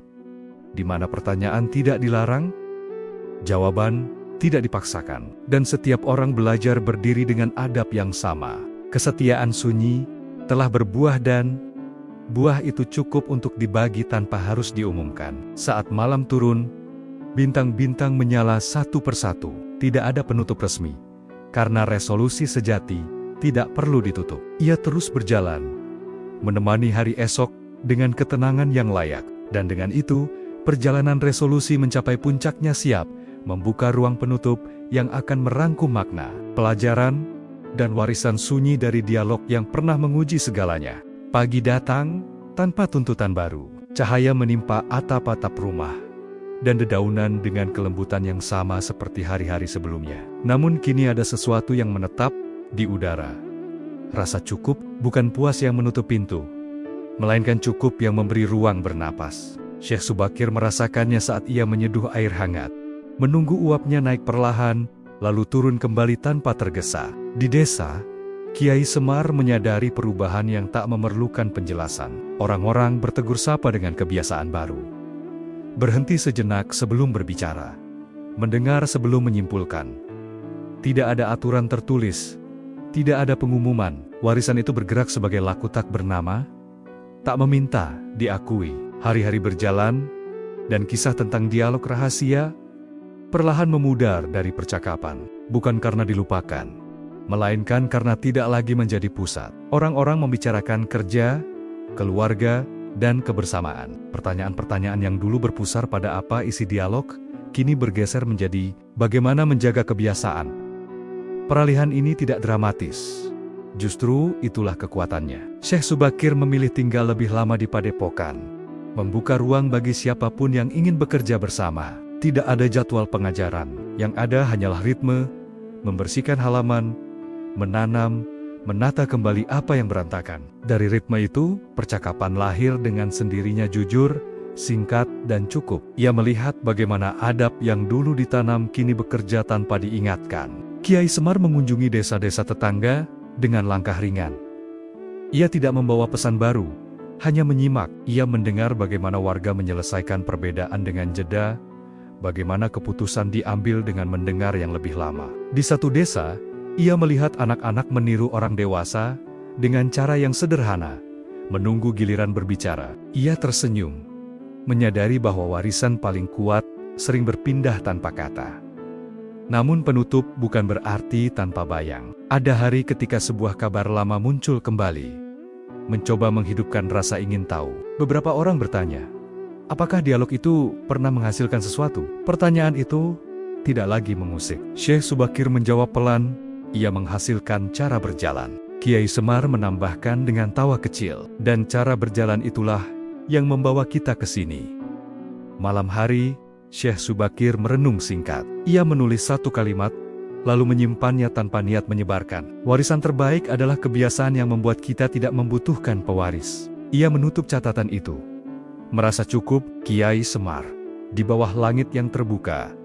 di mana pertanyaan tidak dilarang, jawaban tidak dipaksakan, dan setiap orang belajar berdiri dengan adab yang sama. Kesetiaan sunyi telah berbuah, dan buah itu cukup untuk dibagi tanpa harus diumumkan. Saat malam turun, bintang-bintang menyala satu persatu. Tidak ada penutup resmi, karena resolusi sejati tidak perlu ditutup. Ia terus berjalan, menemani hari esok dengan ketenangan yang layak, dan dengan itu, perjalanan resolusi mencapai puncaknya, siap membuka ruang penutup yang akan merangkum makna, pelajaran, dan warisan sunyi dari dialog yang pernah menguji segalanya. Pagi datang tanpa tuntutan baru. Cahaya menimpa atap-atap rumah, dan dedaunan dengan kelembutan yang sama seperti hari-hari sebelumnya. Namun kini ada sesuatu yang menetap di udara. Rasa cukup bukan puas yang menutup pintu, melainkan cukup yang memberi ruang bernapas. Syekh Subakir merasakannya saat ia menyeduh air hangat. Menunggu uapnya naik perlahan, lalu turun kembali tanpa tergesa. Di desa, Kiai Semar menyadari perubahan yang tak memerlukan penjelasan. Orang-orang bertegur sapa dengan kebiasaan baru. Berhenti sejenak sebelum berbicara. Mendengar sebelum menyimpulkan. Tidak ada aturan tertulis. Tidak ada pengumuman. Warisan itu bergerak sebagai laku tak bernama, tak meminta, diakui. Hari-hari berjalan, dan kisah tentang dialog rahasia perlahan memudar dari percakapan. Bukan karena dilupakan, melainkan karena tidak lagi menjadi pusat. Orang-orang membicarakan kerja, keluarga, dan kebersamaan. Pertanyaan-pertanyaan yang dulu berpusar pada apa isi dialog, kini bergeser menjadi bagaimana menjaga kebiasaan. Peralihan ini tidak dramatis. Justru itulah kekuatannya. Syekh Subakir memilih tinggal lebih lama di Padepokan. Membuka ruang bagi siapapun yang ingin bekerja bersama. Tidak ada jadwal pengajaran. Yang ada hanyalah ritme, membersihkan halaman, menanam, menata kembali apa yang berantakan. Dari ritme itu, percakapan lahir dengan sendirinya jujur, singkat, dan cukup. Ia melihat bagaimana adab yang dulu ditanam kini bekerja tanpa diingatkan. Kiai Semar mengunjungi desa-desa tetangga dengan langkah ringan. Ia tidak membawa pesan baru, hanya menyimak. Ia mendengar bagaimana warga menyelesaikan perbedaan dengan jeda, bagaimana keputusan diambil dengan mendengar yang lebih lama. Di satu desa, ia melihat anak-anak meniru orang dewasa dengan cara yang sederhana, menunggu giliran berbicara. Ia tersenyum, menyadari bahwa warisan paling kuat sering berpindah tanpa kata. Namun penutup bukan berarti tanpa bayang. Ada hari ketika sebuah kabar lama muncul kembali, mencoba menghidupkan rasa ingin tahu. Beberapa orang bertanya, apakah dialog itu pernah menghasilkan sesuatu? Pertanyaan itu tidak lagi mengusik. Syekh Subakir menjawab pelan, ia menghasilkan cara berjalan. Kiai Semar menambahkan dengan tawa kecil, dan cara berjalan itulah yang membawa kita ke sini. Malam hari, Syekh Subakir merenung singkat. Ia menulis satu kalimat, lalu menyimpannya tanpa niat menyebarkan. Warisan terbaik adalah kebiasaan yang membuat kita tidak membutuhkan pewaris. Ia menutup catatan itu. Merasa cukup, Kiai Semar, di bawah langit yang terbuka,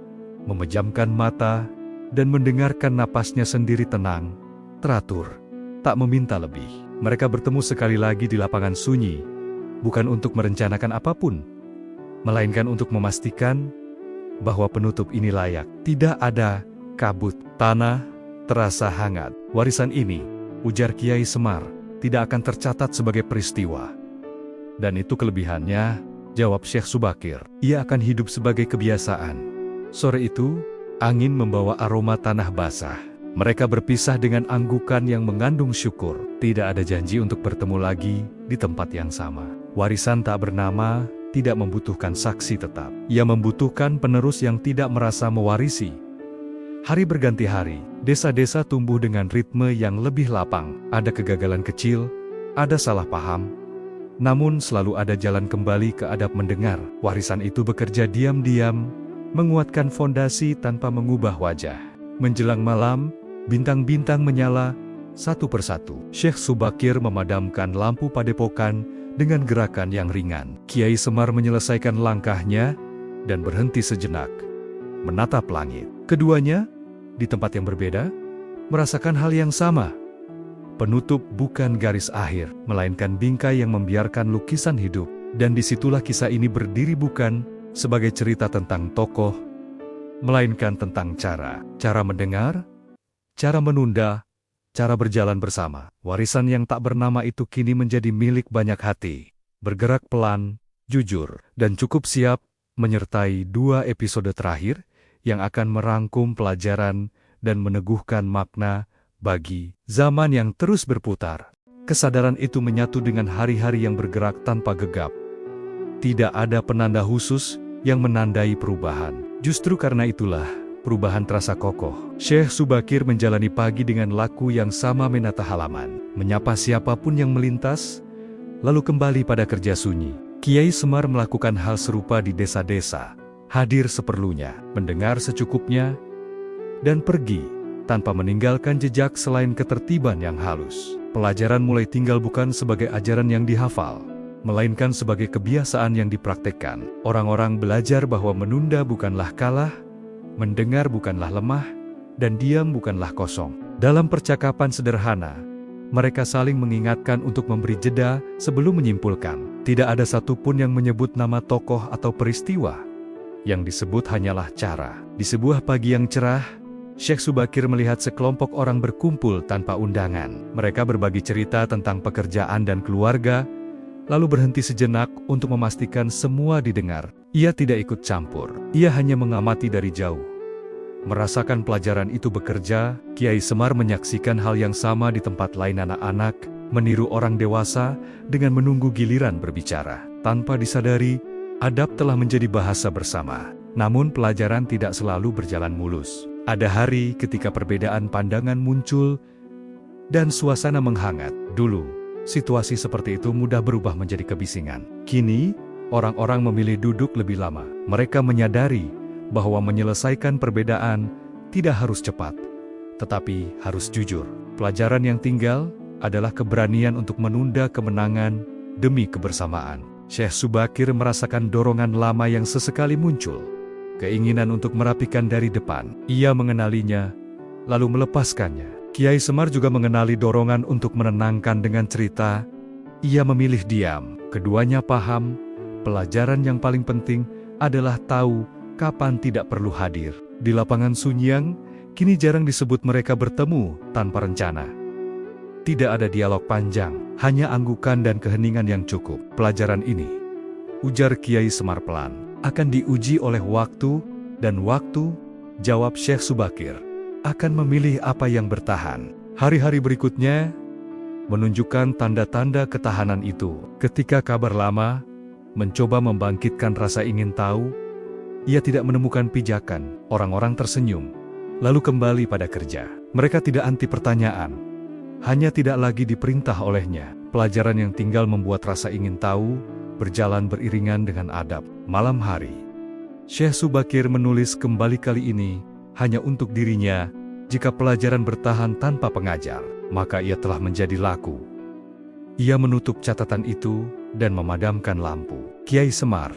memejamkan mata, dan mendengarkan napasnya sendiri tenang, teratur, tak meminta lebih. Mereka bertemu sekali lagi di lapangan sunyi, bukan untuk merencanakan apapun, melainkan untuk memastikan bahwa penutup ini layak. Tidak ada kabut, tanah terasa hangat. Warisan ini, ujar Kiai Semar, tidak akan tercatat sebagai peristiwa. Dan itu kelebihannya, jawab Syekh Subakir. Ia akan hidup sebagai kebiasaan. Sore itu, angin membawa aroma tanah basah. Mereka berpisah dengan anggukan yang mengandung syukur. Tidak ada janji untuk bertemu lagi di tempat yang sama. Warisan tak bernama tidak membutuhkan saksi tetap. Ia membutuhkan penerus yang tidak merasa mewarisi. Hari berganti hari, desa-desa tumbuh dengan ritme yang lebih lapang. Ada kegagalan kecil, ada salah paham, namun selalu ada jalan kembali ke adab mendengar. Warisan itu bekerja diam-diam, menguatkan fondasi tanpa mengubah wajah. Menjelang malam, bintang-bintang menyala satu persatu. Syekh Subakir memadamkan lampu Padepokan dengan gerakan yang ringan. Kiai Semar menyelesaikan langkahnya dan berhenti sejenak, menatap langit. Keduanya, di tempat yang berbeda, merasakan hal yang sama. Penutup bukan garis akhir, melainkan bingkai yang membiarkan lukisan hidup. Dan disitulah kisah ini berdiri, bukan sebagai cerita tentang tokoh, melainkan tentang cara mendengar, cara menunda, cara berjalan bersama. Warisan yang tak bernama itu kini menjadi milik banyak hati. Bergerak pelan, jujur, dan cukup siap menyertai 2 episode terakhir yang akan merangkum pelajaran dan meneguhkan makna bagi zaman yang terus berputar. Kesadaran itu menyatu dengan hari-hari yang bergerak tanpa gegap. Tidak ada penanda khusus yang menandai perubahan. Justru karena itulah, perubahan terasa kokoh. Syekh Subakir menjalani pagi dengan laku yang sama, menata halaman, menyapa siapapun yang melintas, lalu kembali pada kerja sunyi. Kiai Semar melakukan hal serupa di desa-desa, hadir seperlunya, mendengar secukupnya, dan pergi, tanpa meninggalkan jejak selain ketertiban yang halus. Pelajaran mulai tinggal bukan sebagai ajaran yang dihafal, melainkan sebagai kebiasaan yang dipraktekkan. Orang-orang belajar bahwa menunda bukanlah kalah, mendengar bukanlah lemah, dan diam bukanlah kosong. Dalam percakapan sederhana, mereka saling mengingatkan untuk memberi jeda sebelum menyimpulkan. Tidak ada satupun yang menyebut nama tokoh atau peristiwa. Yang disebut hanyalah cara. Di sebuah pagi yang cerah, Syekh Subakir melihat sekelompok orang berkumpul tanpa undangan. Mereka berbagi cerita tentang pekerjaan dan keluarga, lalu berhenti sejenak untuk memastikan semua didengar. Ia tidak ikut campur. Ia hanya mengamati dari jauh. Merasakan pelajaran itu bekerja, Kiai Semar menyaksikan hal yang sama di tempat lain. Anak-anak meniru orang dewasa dengan menunggu giliran berbicara. Tanpa disadari, adab telah menjadi bahasa bersama. Namun pelajaran tidak selalu berjalan mulus. Ada hari ketika perbedaan pandangan muncul dan suasana menghangat. Dulu, situasi seperti itu mudah berubah menjadi kebisingan. Kini, orang-orang memilih duduk lebih lama. Mereka menyadari bahwa menyelesaikan perbedaan tidak harus cepat, tetapi harus jujur. Pelajaran yang tinggal adalah keberanian untuk menunda kemenangan demi kebersamaan. Syekh Subakir merasakan dorongan lama yang sesekali muncul, keinginan untuk merapikan dari depan. Ia mengenalinya, lalu melepaskannya. Kiai Semar juga mengenali dorongan untuk menenangkan dengan cerita. Ia memilih diam. Keduanya paham, pelajaran yang paling penting adalah tahu kapan tidak perlu hadir. Di lapangan Sunyang, kini jarang disebut mereka bertemu tanpa rencana. Tidak ada dialog panjang, hanya anggukan dan keheningan yang cukup. Pelajaran ini, ujar Kiai Semar pelan, akan diuji oleh waktu, dan waktu, jawab Syekh Subakir, akan memilih apa yang bertahan. Hari-hari berikutnya menunjukkan tanda-tanda ketahanan itu. Ketika kabar lama mencoba membangkitkan rasa ingin tahu, ia tidak menemukan pijakan. Orang-orang tersenyum, lalu kembali pada kerja. Mereka tidak anti pertanyaan, hanya tidak lagi diperintah olehnya. Pelajaran yang tinggal membuat rasa ingin tahu berjalan beriringan dengan adab. Malam hari, Syekh Subakir menulis kembali kali ini hanya untuk dirinya. Jika pelajaran bertahan tanpa pengajar, maka ia telah menjadi laku. Ia menutup catatan itu dan memadamkan lampu. Kiai Semar,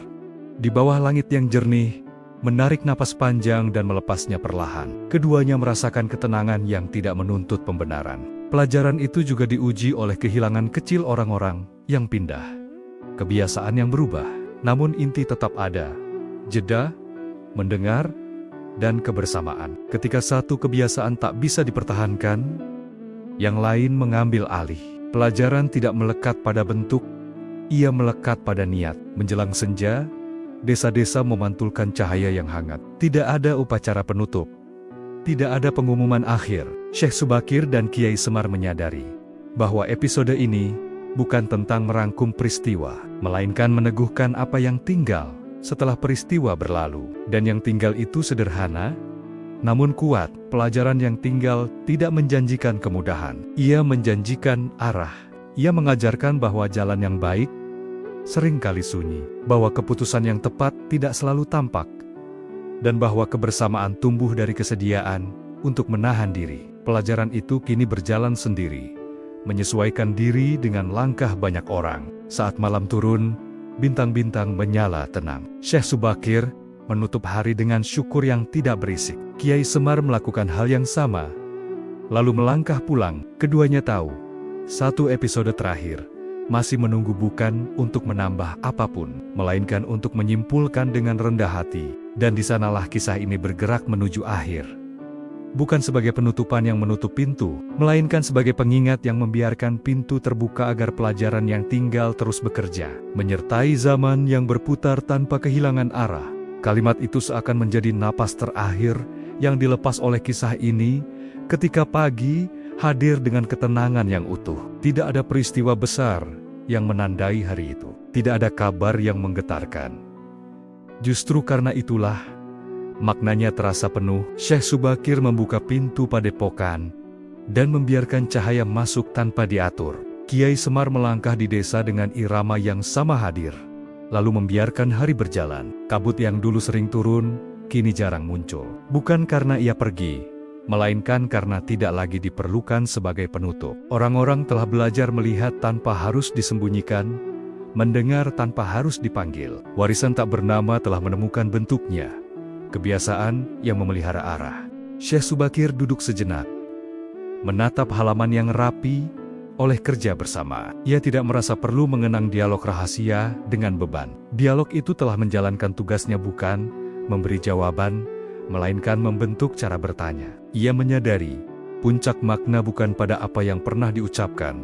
di bawah langit yang jernih, menarik napas panjang dan melepasnya perlahan. Keduanya merasakan ketenangan yang tidak menuntut pembenaran. Pelajaran itu juga diuji oleh kehilangan kecil orang-orang yang pindah, kebiasaan yang berubah, namun inti tetap ada: jeda, mendengar, dan kebersamaan. Ketika satu kebiasaan tak bisa dipertahankan, yang lain mengambil alih. Pelajaran tidak melekat pada bentuk, ia melekat pada niat. Menjelang senja, desa-desa memantulkan cahaya yang hangat. Tidak ada upacara penutup, tidak ada pengumuman akhir. Syekh Subakir dan Kiai Semar menyadari bahwa episode ini bukan tentang merangkum peristiwa, melainkan meneguhkan apa yang tinggal setelah peristiwa berlalu. Dan yang tinggal itu sederhana, namun kuat. Pelajaran yang tinggal tidak menjanjikan kemudahan. Ia menjanjikan arah. Ia mengajarkan bahwa jalan yang baik seringkali sunyi, bahwa keputusan yang tepat tidak selalu tampak, dan bahwa kebersamaan tumbuh dari kesediaan untuk menahan diri. Pelajaran itu kini berjalan sendiri, menyesuaikan diri dengan langkah banyak orang. Saat malam turun, bintang-bintang menyala tenang. Syekh Subakir menutup hari dengan syukur yang tidak berisik. Kiai Semar melakukan hal yang sama, lalu melangkah pulang. Keduanya tahu, satu episode terakhir masih menunggu, bukan untuk menambah apapun, melainkan untuk menyimpulkan dengan rendah hati. Dan di sanalah kisah ini bergerak menuju akhir. Bukan sebagai penutupan yang menutup pintu, melainkan sebagai pengingat yang membiarkan pintu terbuka agar pelajaran yang tinggal terus bekerja, menyertai zaman yang berputar tanpa kehilangan arah. Kalimat itu seakan menjadi napas terakhir yang dilepas oleh kisah ini ketika pagi hadir dengan ketenangan yang utuh. Tidak ada peristiwa besar yang menandai hari itu. Tidak ada kabar yang menggetarkan. Justru karena itulah, maknanya terasa penuh. Syekh Subakir membuka pintu padepokan dan membiarkan cahaya masuk tanpa diatur. Kiai Semar melangkah di desa dengan irama yang sama hadir, lalu membiarkan hari berjalan. Kabut yang dulu sering turun, kini jarang muncul. Bukan karena ia pergi, melainkan karena tidak lagi diperlukan sebagai penutup. Orang-orang telah belajar melihat tanpa harus disembunyikan, mendengar tanpa harus dipanggil. Warisan tak bernama telah menemukan bentuknya, kebiasaan yang memelihara arah. Syekh Subakir duduk sejenak, menatap halaman yang rapi oleh kerja bersama. Ia tidak merasa perlu mengenang dialog rahasia dengan beban. Dialog itu telah menjalankan tugasnya, bukan memberi jawaban, melainkan membentuk cara bertanya. Ia menyadari, puncak makna bukan pada apa yang pernah diucapkan,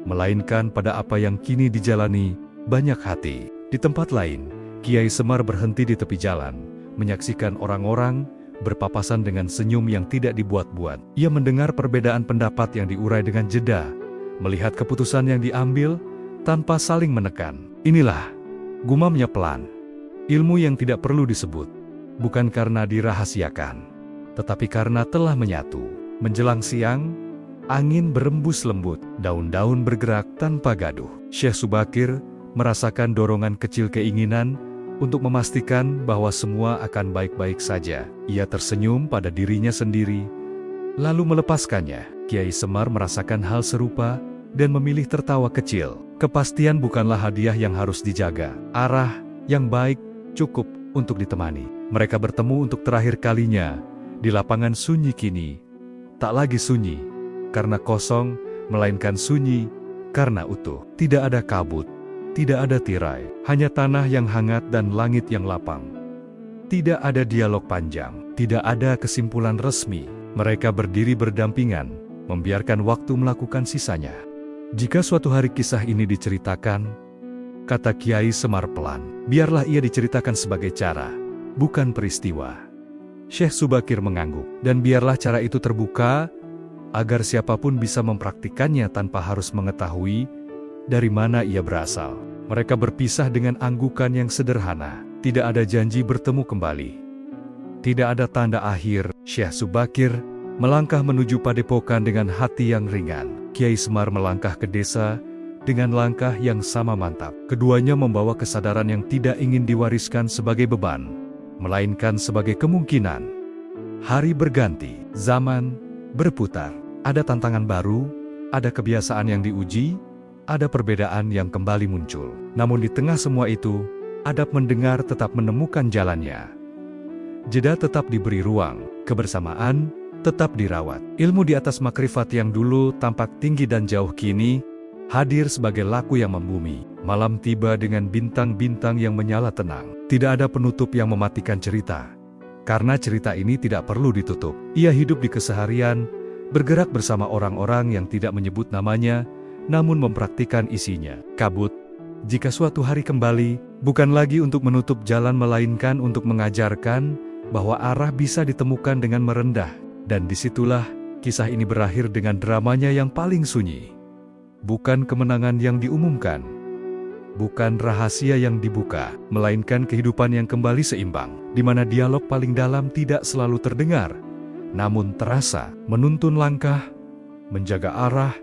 melainkan pada apa yang kini dijalani banyak hati. Di tempat lain, Kiai Semar berhenti di tepi jalan, menyaksikan orang-orang berpapasan dengan senyum yang tidak dibuat-buat. Ia mendengar perbedaan pendapat yang diurai dengan jeda, melihat keputusan yang diambil tanpa saling menekan. Inilah, gumamnya pelan, ilmu yang tidak perlu disebut, bukan karena dirahasiakan, tetapi karena telah menyatu. Menjelang siang, angin berembus lembut, daun-daun bergerak tanpa gaduh. Syekh Subakir merasakan dorongan kecil keinginan untuk memastikan bahwa semua akan baik-baik saja. Ia tersenyum pada dirinya sendiri, lalu melepaskannya. Kiai Semar merasakan hal serupa dan memilih tertawa kecil. Kepastian bukanlah hadiah yang harus dijaga. Arah yang baik cukup untuk ditemani. Mereka bertemu untuk terakhir kalinya di lapangan sunyi kini. Tak lagi sunyi karena kosong, melainkan sunyi karena utuh. Tidak ada kabut, tidak ada tirai, hanya tanah yang hangat dan langit yang lapang. Tidak ada dialog panjang, tidak ada kesimpulan resmi. Mereka berdiri berdampingan, membiarkan waktu melakukan sisanya. Jika suatu hari kisah ini diceritakan, kata Kiai Semar pelan, biarlah ia diceritakan sebagai cara, bukan peristiwa. Syekh Subakir mengangguk, dan biarlah cara itu terbuka, agar siapapun bisa mempraktikannya tanpa harus mengetahui dari mana ia berasal. Mereka berpisah dengan anggukan yang sederhana, tidak ada janji bertemu kembali. Tidak ada tanda akhir. Syekh Subakir melangkah menuju padepokan dengan hati yang ringan. Kiai Semar melangkah ke desa dengan langkah yang sama mantap. Keduanya membawa kesadaran yang tidak ingin diwariskan sebagai beban, melainkan sebagai kemungkinan. Hari berganti, zaman berputar. Ada tantangan baru, ada kebiasaan yang diuji, ada perbedaan yang kembali muncul. Namun di tengah semua itu, adab mendengar tetap menemukan jalannya. Jeda tetap diberi ruang, kebersamaan tetap dirawat. Ilmu di atas makrifat yang dulu tampak tinggi dan jauh kini hadir sebagai laku yang membumi. Malam tiba dengan bintang-bintang yang menyala tenang. Tidak ada penutup yang mematikan cerita, karena cerita ini tidak perlu ditutup. Ia hidup di keseharian, bergerak bersama orang-orang yang tidak menyebut namanya, namun mempraktikkan isinya. Kabut, jika suatu hari kembali, bukan lagi untuk menutup jalan melainkan untuk mengajarkan bahwa arah bisa ditemukan dengan merendah. Dan disitulah kisah ini berakhir dengan dramanya yang paling sunyi. Bukan kemenangan yang diumumkan, bukan rahasia yang dibuka, melainkan kehidupan yang kembali seimbang, di mana dialog paling dalam tidak selalu terdengar, namun terasa, menuntun langkah, menjaga arah,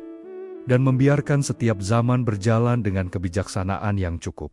dan membiarkan setiap zaman berjalan dengan kebijaksanaan yang cukup.